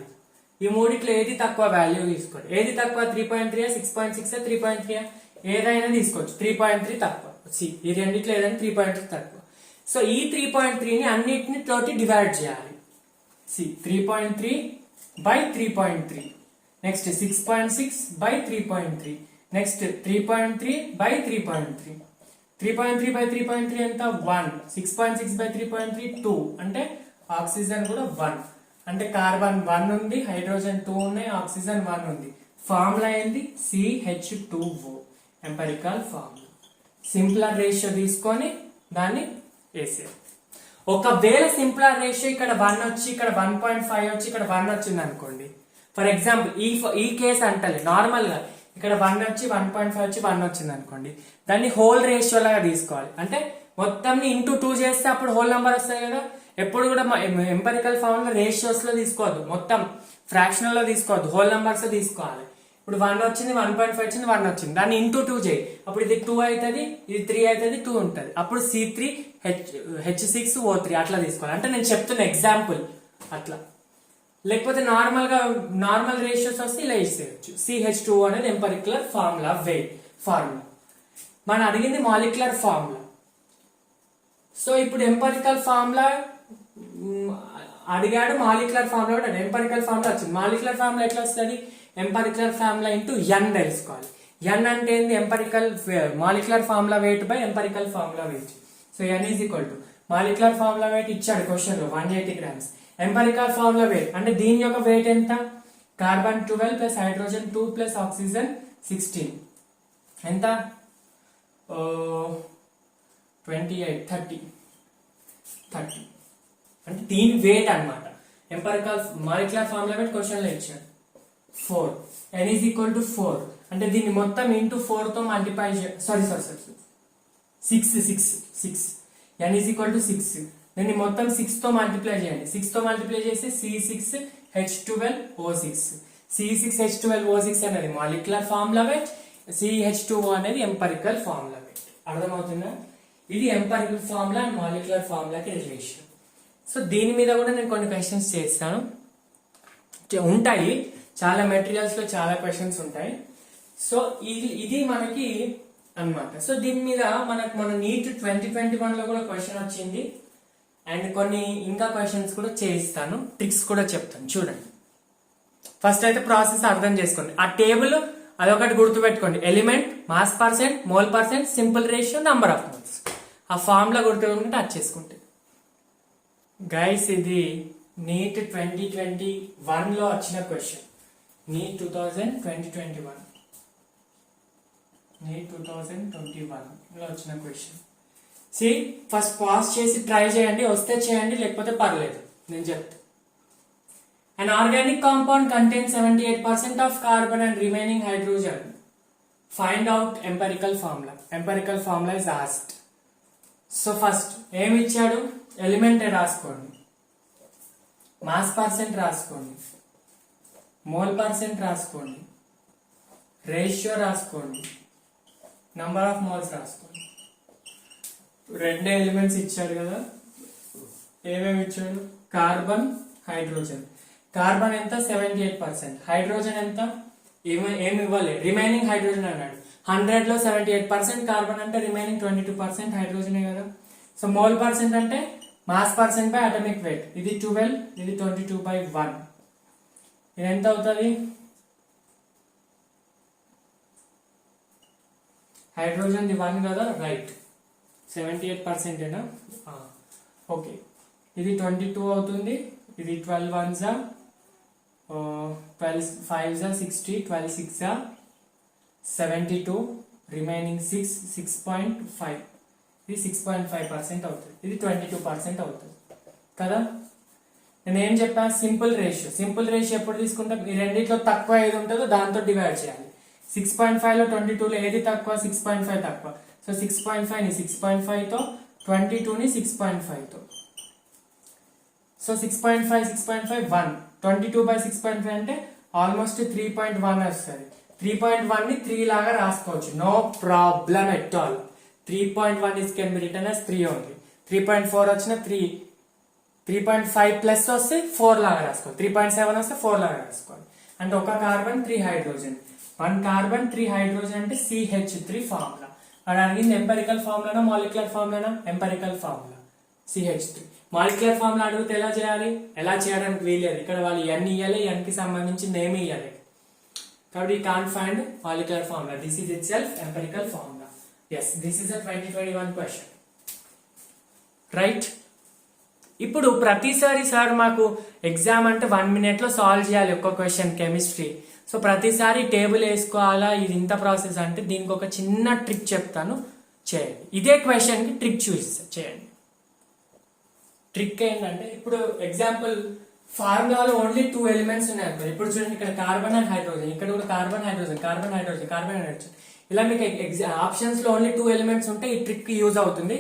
ఈ మూడిట్లో ఏది తక్కువ వాల్యూ తీసుకోండి. ఏది తక్కువ, 3.3, 6.6, 3.3, ఏదైనా తీసుకోవచ్చు. 3.3 తక్కువ, ఈ రెండిట్లో ఏదైనా 3.3 తక్కువ. సో ఈ 3.3ని అన్నిటిని తోటి డివైడ్ చేయాలి. 3.3 by 3.3, next 6.6 by 3.3, next 3.3 by 3.3. 3.3 by 3.3 ఎంత, 1. 6.6 by 3.3 2, అంటే ఆక్సిజన్ కూడా 1, అంటే కార్బన్ 1 ఉంది, హైడ్రోజన్ 2 ఉన్నాయి, ఆక్సిజన్ 1 ఉంది. ఫార్ములా ఏంది, CH2O, empirical formula. Simpler ratio తీసుకొని దాన్ని వేసేయాలి. ఒకవేళ సింపులర్ రేషియో ఇక్కడ 1 వచ్చి, ఇక్కడ 1.5 వచ్చి, ఇక్కడ 1 వచ్చింది అనుకోండి. ఫర్ ఎగ్జాంపుల్ ఈ కేసు అంటలే, నార్మల్ గా ఇక్కడ 1 వచ్చి 1.5 వచ్చి 1 వచ్చింది అనుకోండి, దాన్ని హోల్ రేషియో లాగా తీసుకోవాలి. అంటే మొత్తం ఇంటూ 2 చేస్తే అప్పుడు హోల్ నెంబర్ వస్తాయి కదా. ఎప్పుడు కూడా ఎంపెరికల్ ఫార్ములా రేషియోస్ లో తీసుకోవద్దు, మొత్తం ఫ్రాక్షనల్ లో తీసుకోవద్దు, హోల్ నెంబర్స్ లో తీసుకోవాలి. ఇప్పుడు 1 వచ్చింది, 1.5 వచ్చింది, 1 వచ్చింది, దాన్ని ఇంటూ 2 చేయి, అప్పుడు ఇది 2 అవుతుంది, ఇది 3 అవుతుంది, 2 ఉంటుంది, అప్పుడు C3H6O3 అట్లా తీసుకోవాలి. అంటే నేను చెప్తున్న ఎగ్జాంపుల్ అట్లా. లేకపోతే నార్మల్ రేషియోస్ వస్తే ఇలా ఇచ్చేయచ్చు. CH2O అనేది ఎంపెరికల్ ఫార్ములా, వెయిట్ ఫార్ములా. మనం అడిగింది మాలిక్యులర్ ఫార్ములా. సో ఇప్పుడు ఎంపెరికల్ ఫార్ములా అడిగాడు, మాలిక్యులర్ ఫార్ములా కూడా ఎంపెరికల్ ఫార్ములా వచ్చింది. మాలిక్యులర్ ఫార్ములా ఎట్లా వస్తుంది, ఎంపెరికల్ ఫార్ములా ఇంటూ n తెలుసుకోవాలి. n అంటే ఏంది, empirical molecular formula weight by empirical formula wait. So n is equal to molecular formula wait ఇచ్చాడు క్వశ్చన్ లో 180 grams. ఎంపెరికల్ ఫార్ములా వెయిట్ అంటే దీని యొక్క వెయిట్ ఎంత, carbon 12 plus hydrogen 2 plus oxygen 16 ఎంత, 28, 30 అంటే దీని వెయిట్ అన్నమాట. Empirical molecular formula wait question లో ఇచ్చాడు 4. n ఈజ్ ఈక్వల్ టు 4 అంటే దీన్ని మొత్తం ఇంటూ 4 తో multiply sorry 6. n is equal to 6, దీన్ని మొత్తం 6 తో మల్టిప్లై చేయండి. 6 తో మల్టిప్లై చేస్తే C6H12O6. C6H12O6 అనేది మాలిక్యులర్ ఫార్ములా వెయిట్, CH2O అనేది ఎంపెరికల్ ఫార్ములా వెయిట్. అర్థమవుతుందా? ఇది ఎంపెరికల్ ఫార్ములా అండ్ మాలిక్యులర్ ఫార్ములాకి రిలేషన్. సో దీని మీద కూడా నేను కొన్ని క్వశ్చన్స్ చేస్తాను, ఉంటాయి చాలా మెటీరియల్స్ లో చాలా క్వశ్చన్స్ ఉంటాయి. సో ఇది మనకి అన్నమాట. సో దీని మీద మన నీట్ 2021 లో కూడా క్వశ్చన్ వచ్చింది, అండ్ కొన్ని ఇంకా క్వశ్చన్స్ కూడా చేయిస్తాను, ట్రిక్స్ కూడా చెప్తాను. చూడండి, ఫస్ట్ అయితే ప్రాసెస్ అర్థం చేసుకోండి. ఆ టేబుల్ అదొకటి గుర్తుపెట్టుకోండి, element, mass percent, mole percent, simple ratio, number of moles. ఆ ఫార్ములా గుర్తుపెట్టుకుంటే టచ్ చేసుకుంటే. గైస్ ఇది నీట్ 2021 లో వచ్చిన క్వశ్చన్, నీట్ 2021 లో వచ్చిన క్వశ్చన్. ఫస్ట్ పాస్ చేసి ట్రై చేయండి, వస్తే చేయండి, లేకపోతే పర్లేదు, నేను చెప్తా. An organic compound contains 78% of carbon and remaining hydrogen. Find out empirical formula. Empirical formula is asked. So first ఏమి ఇచ్చాడు, ఎలిమెంట్ రాసుకోండి, మాస్ పర్సెంట్ రాసుకోండి, మోల్ పర్సెంట్ రాసుకోండి, రేషియో రాసుకోండి, నంబర్ ఆఫ్ మోల్స్ రాసుకోండి. రెండే ఎలిమెంట్స్ ఇచ్చాడు కదా, ఏమేమి ఇచ్చాడు, కార్బన్, హైడ్రోజన్. కార్బన్ ఎంత, 78%, హైడ్రోజన్ ఎంత, ఏమి ఇవ్వాలి, రిమైనింగ్ హైడ్రోజన్ అన్నాడు. 100 లో 78% కార్బన్ అంటే రిమైనింగ్ 22% హైడ్రోజనే కదా. సో మోల్ పర్సెంట్ అంటే mass percent by atomic weight, ఇది 12, ఇది 22/1. ఇది ఎంత అవుతుంది, హైడ్రోజన్ ది 1 కదా, రైట్, 78% ఏనా, ఓకే. ఇది 22 అవుతుంది, ఇది 12 1s 12 5s 60, 12 6s 72, రిమైనింగ్ 6.5, ఇది 6.5% అవుతుంది, ఇది 22% అవుతుంది కదా. నేను ఏం చెప్పా, సింపుల్ రేషియో. సింపుల్ రేషియో ఎప్పుడు తీసుకుంటాం, ఈ రెండిట్లో తక్కువ ఏది ఉంటుందో దాంతో డివైడ్ చేయాలి. 6.5 లో 22 లో ఏది తక్కువ, 6.5 తక్కువ. సో 6.5 ని 6.5 తో, 22 ని 6.5 తో. సో 6.5 6.5 1 22/6.5 అంటే ఆల్మోస్ట్ 3.1 వస్తుంది. 3.1 ని 3 లాగా రాసుకోవచ్చు, no problem at all. 3.1 is can be written as 3 only. 3.4 వచ్చిన 3, 3.5 ప్లస్ వస్తే 4 లాగా రాసుకోవాలి, 3.7 వస్తే 4 లాగా రాసుకోవాలి. అంటే ఒక కార్బన్ 3 హైడ్రోజన్, 1 కార్బన్ 3 హైడ్రోజన్ అంటే CH3 ఫార్ములా. అది అడిగింది ఎంపెరికల్ ఫార్ములానా మాలిక్యులర్ ఫార్ములానా? Empirical formula CH3. Molecular formula అడిగితే ఎలా చేయాలి? ఎలా చేయడానికి వీలేదు, ఇక్కడ వాళ్ళు n ఇయ్యాలి, n కి సంబంధించి నేమ్ ఇయ్యాలి. కాబట్టి can't find molecular formula. This is itself empirical formula. Yes, this is a 2021 question. Right? ఇప్పుడు ప్రతిసారి సార్ మాకు ఎగ్జామ్ అంటే 1 minute లో సాల్వ్ చేయాలి ఒక్క క్వశ్చన్ కెమిస్ట్రీ. సో ప్రతిసారి టేబుల్ వేసుకోవాలా, ఇది ఇంత ప్రాసెస్ అంటే దీనికి ఒక చిన్న ట్రిక్ చెప్తాను, చేయండి. ఇదే క్వశ్చన్ కి ట్రిక్ చూపిస్తా, చేయండి. ట్రిక్ ఏంటంటే ఇప్పుడు ఎగ్జాంపుల్ ఫార్ములాలో ఓన్లీ 2 ఎలిమెంట్స్ ఉన్నాయి అనుకో. ఇప్పుడు చూడండి, ఇక్కడ కార్బన్ అండ్ హైడ్రోజన్, ఇక్కడ కూడా carbon hydrogen, carbon hydrogen, carbon hydrogen. ఇలా మీకు ఆప్షన్స్ లో ఓన్లీ 2 ఎలిమెంట్స్ ఉంటే ఈ ట్రిక్ యూజ్ అవుతుంది.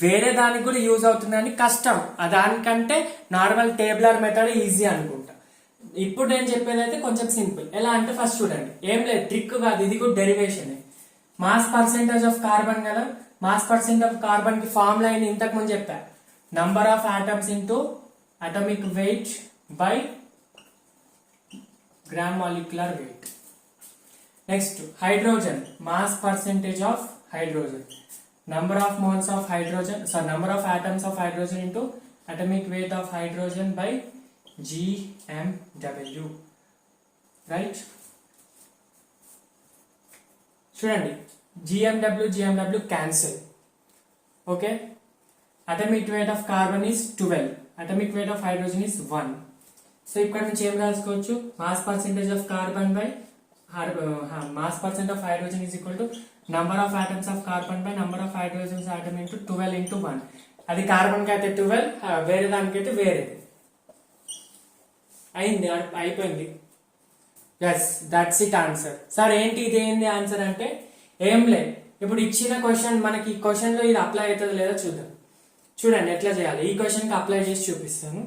వేరే దానికి కూడా యూజ్ అవుతుందని కష్టం, దానికంటే నార్మల్ టేబులర్ మెథడ్ ఈజీ అనుకుంటా. ఇప్పుడు నేను చెప్పేది అయితే కొంచెం సింపుల్. ఎలా అంటే ఫస్ట్ చూడండి, ఏం లేదు, ట్రిక్ కాదు, ఇది కూడా derivation. Mass percentage of carbon కదా, మాస్ పర్సెంట్ ఆఫ్ కార్బన్ కి ఫార్ములా అయింది ఇంతకు ముందు చెప్పా, number of atoms into atomic wait by gram molecular weight. Next, hydrogen, mass percentage of hydrogen, number of moles of hydrogen, number of atoms of hydrogen into atomic weight of hydrogen by GMW. Right? చూడండి, GMW cancel. Okay, atomic weight of carbon is 12, atomic weight of hydrogen is 1. So ఇక్కడ నుంచి ఏం రాసుకోవచ్చు, mass percentage of carbon by mass percent of hydrogen is equal to number of atoms of carbon by number of hydrogens atom into 12 into 1. అది కార్బన్ కి అయితే 12, వేరే దానికైతే వేరే. అయింది, అయిపోయింది. Yes, that's it answer. Sir ఏంటి ఇది ఏంది ఆన్సర్ అంటే ఏం లేదు, ఇప్పుడు ఇచ్చిన క్వశ్చన్ మనకి ఈ క్వశ్చన్ లో ఇది అప్లై అవుతుందో లేదో చూద్దాం. చూడండి ఎట్లా చేయాలి, ఈ క్వశ్చన్ కి అప్లై చేసి చూపిస్తాను.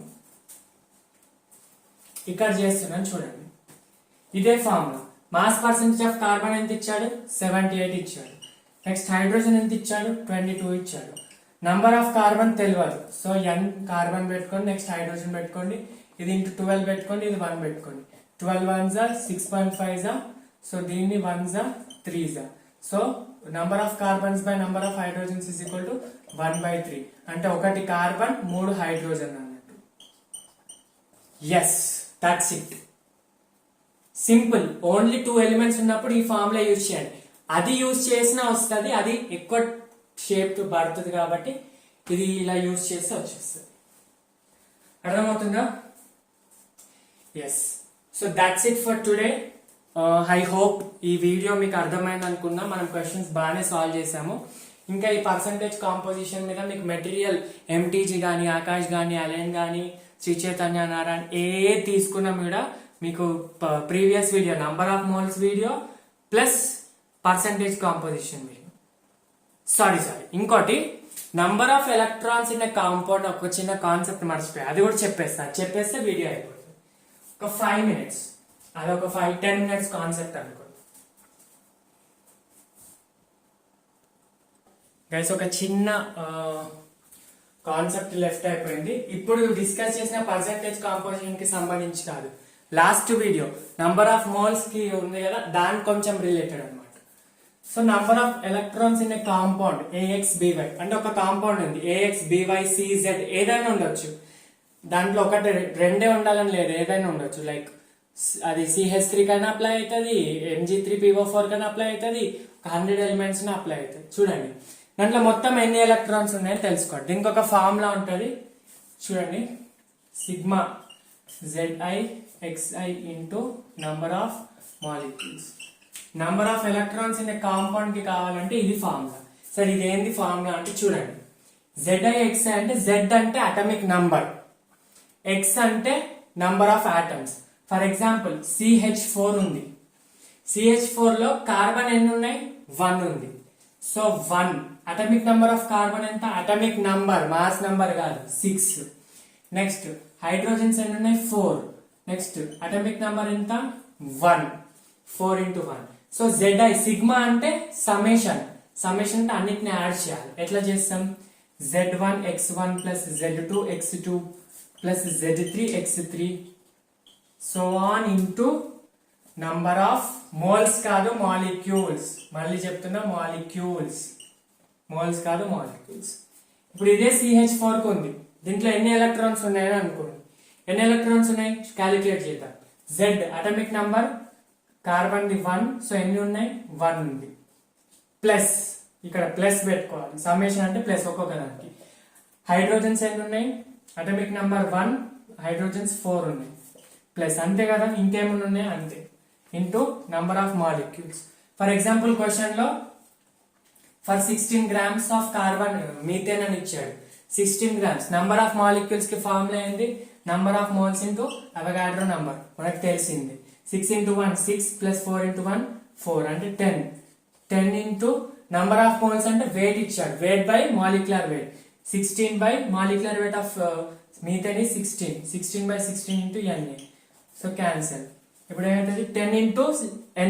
ఇక్కడ చేస్తున్నాను చూడండి, ఇదే formula. Mass percentage of carbon ఎంత ఇచ్చాడు, 78 ఇచ్చాడు. నెక్స్ట్ హైడ్రోజన్ ఎంత ఇచ్చాడు, 22 ఇచ్చాడు. నంబర్ ఆఫ్ కార్బన్ తెలియదు, సో n కార్బన్ పెట్టుకోండి, నెక్స్ట్ హైడ్రోజన్ పెట్టుకోండి, ఇది ఇంటూ 12 పెట్టుకోండి, ఇది 1 పెట్టుకోండి. 12 1s 6.5s, సో దీన్ని 1s 3s. So number of carbons by number of hydrogens is equal to 1/3. అంటే 1 కార్బన్ 3 హైడ్రోజన్ అన్నట్టు. Yes, that's it, simple. Only 2 elements ఉన్నప్పుడు ఈ ఫార్ములా యూజ్ చేయండి. అది యూజ్ చేసినా వస్తుంది, అది ఎక్కువ షేప్ పడుతుంది కాబట్టి ఇది ఇలా యూజ్ చేస్తే వచ్చేస్తుంది. అర్థమవుతుందా? Yes, so that's it for today. I hope ఈ వీడియో మీకు అర్థమైంది అనుకున్నా. మనం క్వశ్చన్స్ బాగానే సాల్వ్ చేసాము. ఇంకా ఈ పర్సంటేజ్ కాంపోజిషన్ మీద మీకు మెటీరియల్ ఎంటీజీ కానీ, ఆకాష్ కానీ, అలెన్ కానీ, శ్రీ చైతన్య నారాయణ ఏ తీసుకున్నా కూడా మీకు previous video number of moles video plus percentage composition video. Sorry ఇంకోటి, number of electrons in compound ఒక చిన్న కాన్సెప్ట్ మర్చిపోయి, అది కూడా చెప్పేస్తే వీడియో అయిపోతుంది. ఒక 5 minutes, అదొక 5-10 minutes కాన్సెప్ట్ అనుకోండి గైస్. ఒక చిన్న కాన్సెప్ట్ లెఫ్ట్ అయిపోయింది. ఇప్పుడు డిస్కస్ చేసిన పర్సెంటేజ్ కాంపోజిషన్ కి సంబంధించి కాదు, last video number of moles కి ఉంది కదా, దానికి కొంచెం రిలేటెడ్ అనమాట. So number of electrons in a compound AXBY, అంటే ఒక కాంపౌండ్ ఉంది AXBYCZ, ఏదైనా ఉండొచ్చు. దాంట్లో ఒకటి రెండే ఉండాలని లేదు, ఏదైనా ఉండొచ్చు. లైక్ అది CH3 కన్నా అప్లై అవుతుంది, Mg3PO4 కన్నా అప్లై అవుతుంది, 100 ఎలిమెంట్స్ అప్లై అవుతుంది. చూడండి దాంట్లో మొత్తం ఎన్ని ఎలక్ట్రాన్స్ ఉన్నాయో తెలుసుకోండి. దీనికి ఒక ఫార్ములా ఉంటుంది చూడండి, sigma ZiXi into number of molecules. Number of electrons in compound కి కావాలంటే ఇది ఫార్ములా. సరే ఇది ఏంది ఫార్ములా అంటే చూడండి, ZiXi అంటే Z అంటే అటామిక్ నంబర్, X అంటే number of atoms. For example CH4 ఉంది, CH4 లో కార్బన్ ఎన్ని ఉన్నాయి, 1 ఉంది. So 1 atomic number of carbon ఎంత, అటామిక్ నంబర్ మాస్ నంబర్ కాదు, 6. నెక్స్ట్ హైడ్రోజన్స్ ఎన్ని ఉన్నాయి 4. నెక్స్ట్ అటామిక్ నెంబర్ ఎంత 1. 4 into 1. సో Zi సిగ్మా అంటే సమ్మేషన్ అంటే అన్నిటిని యాడ్ చేయాలి. ఎట్లా చేస్తాం? Z1 x1 plus Z2 x2 plus Z3 x3 so on into number of moles కాదు మాలిక్యూల్స్. మళ్ళీ చెప్తున్నా మాలిక్యూల్స్, మోల్స్ కాదు మాలిక్యూల్స్. ఇప్పుడు ఇదే CH4 కు ఉంది. దీంట్లో ఎన్ని ఎలక్ట్రాన్స్ ఉన్నాయని అనుకోండి. ఎన్ని ఎలక్ట్రాన్స్ ఉన్నాయి క్యాలిక్యులేట్ చేద్దాం. Z atomic number carbon the 1, so ఎన్ని ఉన్నాయి 1 ఉంది. ప్లస్ ఇక్కడ ప్లస్ పెట్టుకోవాలి, సమ్మేషన్ అంటే ప్లస్ ఒక్కొక్క దానికి. హైడ్రోజన్స్ ఎన్ని ఉన్నాయి? అటామిక్ నంబర్ 1, హైడ్రోజన్స్ 4 ఉన్నాయి. ప్లస్ అంతే కదా, ఇంకేమైనా ఉన్నాయి అంతే. Into number of molecules. For example question లో for 16 grams of carbon methane అని ఇచ్చాడు. 16 grams నంబర్ ఆఫ్ మాలిక్యూల్స్ కి ఫార్ములా ఏంది? Number of moles into Avogadro number మనకు తెలిసింది. 6 into 1 6 plus 4 into 1 4 అంటే 10 into నంబర్ ఆఫ్ మోల్స్ అంటే వెయిట్ ఇచ్చాడు, wait by molecular wait. 16 by molecular weight of methane is 16 by 16 into Na. So cancel. ఇప్పుడు ఏమైతుంది 10 into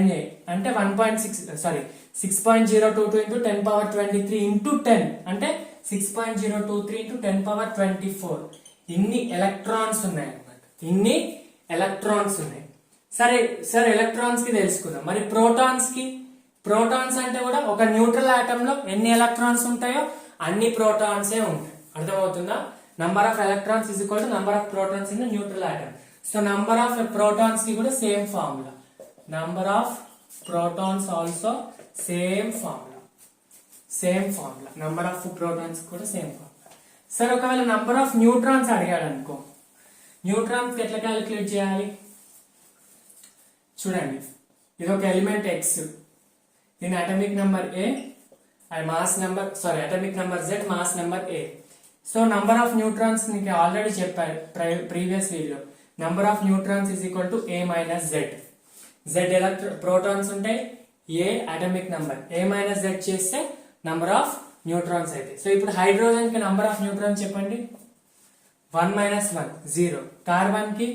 Na అంటే 6.022 into 10 power 23 into 10 అంటే 6.023 into 10 power 24. ఇన్ని ఎలక్ట్రాన్స్ ఉన్నాయి అన్నమాట, ఇన్ని ఎలక్ట్రాన్స్ ఉన్నాయి. సరే సార్ ఎలక్ట్రాన్స్ కి తెలుసుకుందాం. మరి ప్రోటాన్స్ కి? ప్రోటాన్స్ అంటే కూడా ఒక న్యూట్రల్ ఆటమ్ లో ఎన్ని ఎలక్ట్రాన్స్ ఉంటాయో అన్ని ప్రోటాన్సే ఉంటాయి. అర్థమవుతుందా? Number of electrons is equal to number of protons in neutral atom. So number of protons కి కూడా same formula. Number of protons also same formula. Number of protons కూడా సేమ్ ఫార్ములా. సరే ఒకవేళ నంబర్ ఆఫ్ న్యూట్రాన్స్ అడిగాడు అనుకో, న్యూట్రాన్స్ ఎట్లా క్యాలిక్యులేట్ చేయాలి? చూడండి, ఇది ఒక ఎలిమెంట్ X, దీని atomic number A, mass number atomic number Z, mass number A. So number of neutrons నీకు ఆల్రెడీ చెప్పారు previous video. Number of neutrons is equal to A minus Z. Z protons ఉంటాయి, A atomic number, A minus Z చేస్తే నంబర్ ఆఫ్ న్యూట్రాన్స్ అయితే. సో ఇప్పుడు హైడ్రోజన్ కి నంబర్ ఆఫ్ న్యూట్రాన్స్ చెప్పండి. 1 minus 1 0. కార్బన్ కి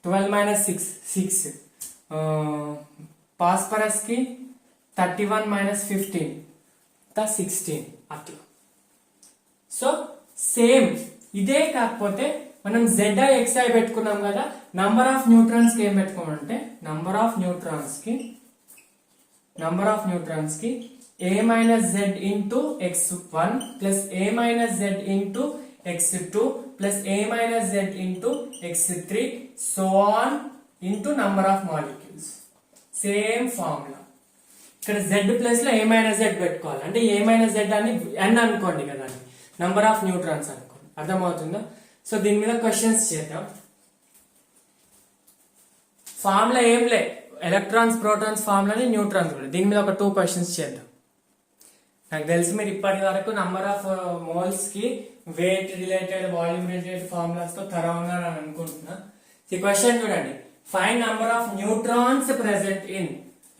12 minus 6. ఫాస్ఫరస్ కి 31 minus 15 16 అట్లా. సో సేమ్ ఇదే, కాకపోతే మనం ZI XI పెట్టుకున్నాం కదా. నంబర్ ఆఫ్ న్యూట్రాన్స్ కి ఏం పెట్టుకోమంటే నంబర్ ఆఫ్ న్యూట్రాన్స్ కి A minus Z into x1 plus A minus Z into x2 plus A minus Z into x3 so on into number of molecules. Same formula. ఇక్కడ Z ప్లస్ లో A minus Z పెట్టుకోవాలి. అంటే A minus Z అని n అనుకోండి కదా, నంబర్ ఆఫ్ న్యూట్రాన్స్ అనుకోండి. అర్థమవుతుందా? సో దీని మీద క్వశ్చన్స్ చేద్దాం. ఫార్ములా ఏం లే, ఎలక్ట్రాన్స్ ప్రోటాన్స్ ఫార్ములాని, న్యూట్రాన్స్ కూడా. దీని మీద ఒక 2 క్వశ్చన్స్ చేద్దాం. నాకు తెలిసి మీరు ఇప్పటి వరకు నంబర్ ఆఫ్ మోల్స్ కి wait related, volume related formulas తో థరా ఉన్నారని అనుకుంటున్నా. ఈ క్వశ్చన్ చూడండి, find number of neutrons present in,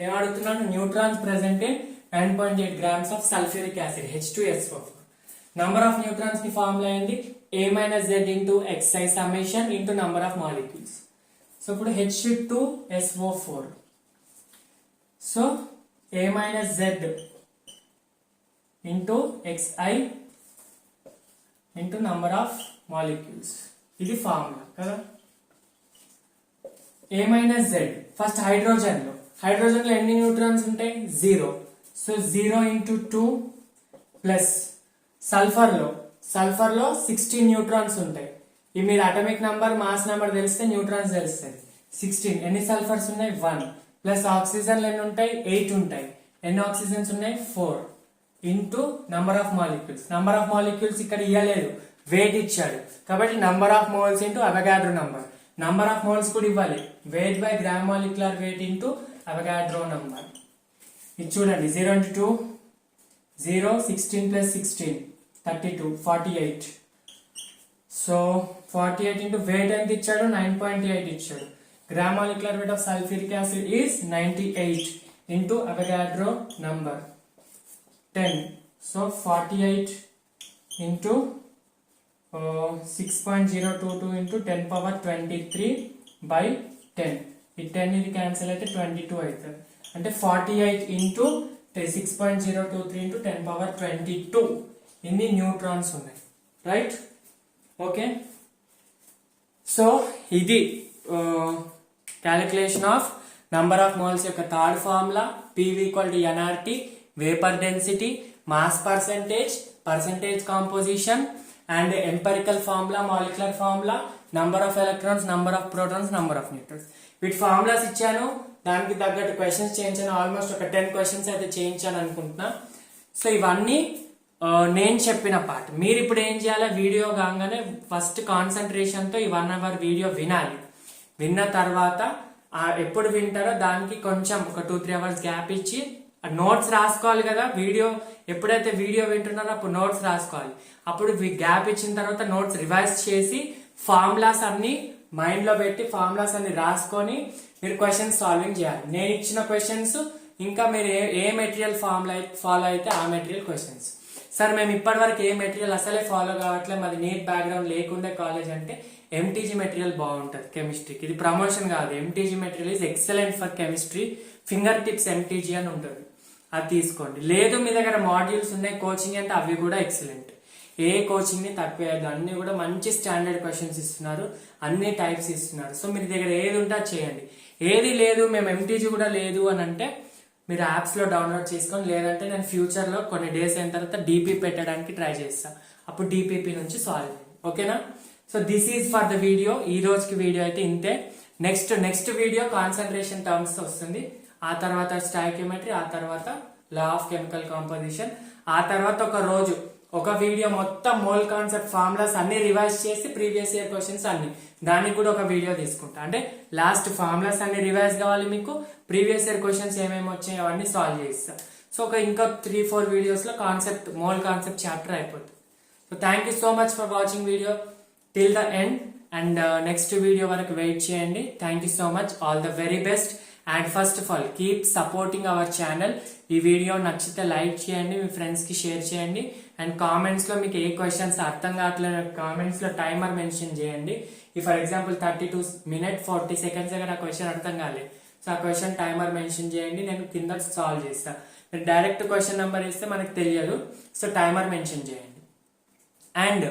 ఏం అడుగుతున్నాను? Neutrons present in 9.8 grams of sulphuric acid H2SO4. Number of neutrons కి ఫార్ములా ఏంది? A minus Z into xi summation into number of molecules. So ఇప్పుడు H2SO4, so A minus Z into xi into number of molecules. ఇది ఫార్ములా కదా. A minus Z first hydrogen లో ఎన్ని న్యూట్రాన్స్ ఉంటాయి? 0. సో 0 into 2 ప్లస్ సల్ఫర్ లో 16 న్యూట్రాన్స్ ఉంటాయి. ఇవి మీరు అటామిక్ నంబర్, మాస్ నంబర్ తెలిస్తే న్యూట్రాన్స్ తెలుస్తుంది. 16 ఎన్ని సల్ఫర్స్ ఉన్నాయి? 1 ప్లస్ ఆక్సిజన్లు ఎన్ని ఉంటాయి? 8 ఉంటాయి. ఎన్ని ఆక్సిజన్స్ ఉన్నాయి? 4 into number of molecules. Number of molecules ఇక్కడ ఇవ్వలేదు, వెయిట్ ఇచ్చాడు కాబట్టి number of moles into Avogadro number. Number of moles కూడా ఇవ్వాలి, wait by gram molecular weight into Avogadro number. ఇది చూడండి, 0 into 2 0, 16 plus 16 32 48. So 48 into weight ఎంత ఇచ్చాడు? 9.8 ఇచ్చాడు. Gram molecular weight of sulphuric acid is 98 into Avogadro number 10. So 48 into 6.022 into 10 power 23 by 10. ఈ 10 ఇది క్యాన్సిల్ అయితే 22 అవుతుంది. అంటే 48 into 6.023 into 10 power 22 ఇన్ని న్యూట్రాన్స్ ఉన్నాయి, రైట్? ఓకే, సో ఇది calculation of number of moles యొక్క third formula. PV equal to NRT, vapour density, mass percentage, percentage composition, and empirical formula, molecular formula, number of electrons, number of protons, number of neutrons. వీటి ఫార్ములాస్ ఇచ్చాను, దానికి తగ్గట్టు క్వశ్చన్స్ చేయించాను. ఆల్మోస్ట్ ఒక 10 క్వశ్చన్స్ అయితే చేయించాను అనుకుంటున్నా. సో ఇవన్నీ నేను చెప్పిన పార్ట్. మీరు ఇప్పుడు ఏం చేయాలి, వీడియో కాగానే ఫస్ట్ కాన్సన్ట్రేషన్ తో ఈ 1 hour వీడియో వినాలి. విన్న తర్వాత ఎప్పుడు వింటారో దానికి కొంచెం ఒక 2-3 hours గ్యాప్ ఇచ్చి నోట్స్ రాసుకోవాలి కదా. వీడియో ఎప్పుడైతే వీడియో వింటున్నారో అప్పుడు నోట్స్ రాసుకోవాలి. అప్పుడు గ్యాప్ ఇచ్చిన తర్వాత నోట్స్ రివైజ్ చేసి ఫార్ములాస్ అన్ని మైండ్ లో పెట్టి ఫార్ములాస్ అన్ని రాసుకొని మీరు క్వశ్చన్స్ సాల్వింగ్ చేయాలి. నేను ఇచ్చిన క్వశ్చన్స్ ఇంకా మీరు ఏ మెటీరియల్ ఫాలో అయితే ఆ మెటీరియల్ క్వశ్చన్స్. సార్ మేము ఇప్పటి వరకు ఏ మెటీరియల్ అసలే ఫాలో కావట్లేదు, మాది నీట్ బ్యాక్గ్రౌండ్ లేకుండే కాలేజ్ అంటే MTG మెటీరియల్ బాగుంటుంది కెమిస్ట్రీకి. ఇది ప్రమోషన్ కాదు, MTG material is excellent for chemistry. Finger tips MTG అని ఉంటుంది, అది తీసుకోండి. లేదు మీ దగ్గర మాడ్యూల్స్ ఉన్నాయి కోచింగ్ అంటే అవి కూడా ఎక్సలెంట్. ఏ కోచింగ్ ని తక్కువ, అన్ని కూడా మంచి స్టాండర్డ్ క్వశ్చన్స్ ఇస్తున్నారు, అన్ని టైప్స్ ఇస్తున్నారు. సో మీ దగ్గర ఏది ఉంటే అది చేయండి. ఏది లేదు మేము MTG కూడా లేదు అని అంటే మీరు యాప్స్ లో డౌన్లోడ్ చేసుకొని, లేదంటే నేను ఫ్యూచర్ లో కొన్ని డేస్ అయిన తర్వాత DP పెట్టడానికి ట్రై చేస్తా, అప్పుడు DPP నుంచి సాల్వ్ చేయండి. ఓకేనా? So this is for the video. ఈ రోజుకి వీడియో అయితే ఇంతే. నెక్స్ట్ వీడియో కాన్సన్ట్రేషన్ టర్మ్స్ వస్తుంది, ఆ తర్వాత స్టాయికియోమెట్రీ, ఆ తర్వాత లా ఆఫ్ కెమికల్ కాంపోజిషన్, ఆ తర్వాత ఒక రోజు ఒక వీడియో మొత్తం మోల్ కాన్సెప్ట్ ఫార్ములాస్ అన్ని రివైజ్ చేసి ప్రీవియస్ ఇయర్ క్వశ్చన్స్ అన్ని, దానికి కూడా ఒక వీడియో తీసుకుంటా. అంటే లాస్ట్ ఫార్ములాస్ అన్ని రివైజ్ కావాలి మీకు, ప్రీవియస్ ఇయర్ క్వశ్చన్స్ ఏమేమి వచ్చాయి అవన్నీ సాల్వ్ చేస్తా. సో ఒక ఇంకా 3-4 వీడియోస్ లో కాన్సెప్ట్ మోల్ కాన్సెప్ట్ చాప్టర్ అయిపోతుంది. So thank you so much for watching video till the end. And next video వరకు వెయిట్ చేయండి. Thank you so much, all the very best. And first of all keep supporting our channel. ఈ వీడియో నచ్చితే లైక్ చేయండి, మీ ఫ్రెండ్స్ కి షేర్ చేయండి. అండ్ కామెంట్స్ లో మీకు ఏ క్వశ్చన్స్ అర్థం కావట్లేదు కామెంట్స్ లో టైమర్ మెన్షన్ చేయండి. ఫర్ ఎగ్జాంపుల్ 32 minutes 40 seconds దగ్గర ఆ క్వశ్చన్ అర్థం కాలేదు, సో ఆ క్వశ్చన్ టైమర్ మెన్షన్ చేయండి, నేను కింద సాల్వ్ చేస్తా. మీరు డైరెక్ట్ క్వశ్చన్ నెంబర్ ఇస్తే మనకు తెలియదు, సో టైమర్ మెన్షన్ చేయండి. అండ్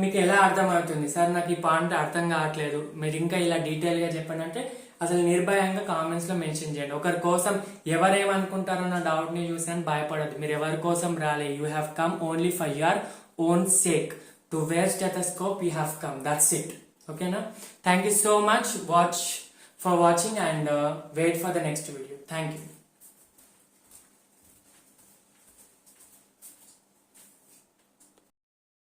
మీకు ఎలా అర్థమవుతుంది, సార్ నాకు ఈ పాయింట్ అర్థం కావట్లేదు, మీరు ఇంకా ఇలా డీటెయిల్ గా చెప్పండి అంటే అసలు నిర్భయంగా కామెంట్స్ లో మెన్షన్ చేయండి. ఒకరి కోసం ఎవరేమనుకుంటారో నా డౌట్ ని చూసాను, భయపడదు. మీరు ఎవరి కోసం రాలే, you have come only for your own sake. To wear stethoscope you have come, that's it. ఓకేనా? Thank you so much for watching and wait for the next video. Thank you.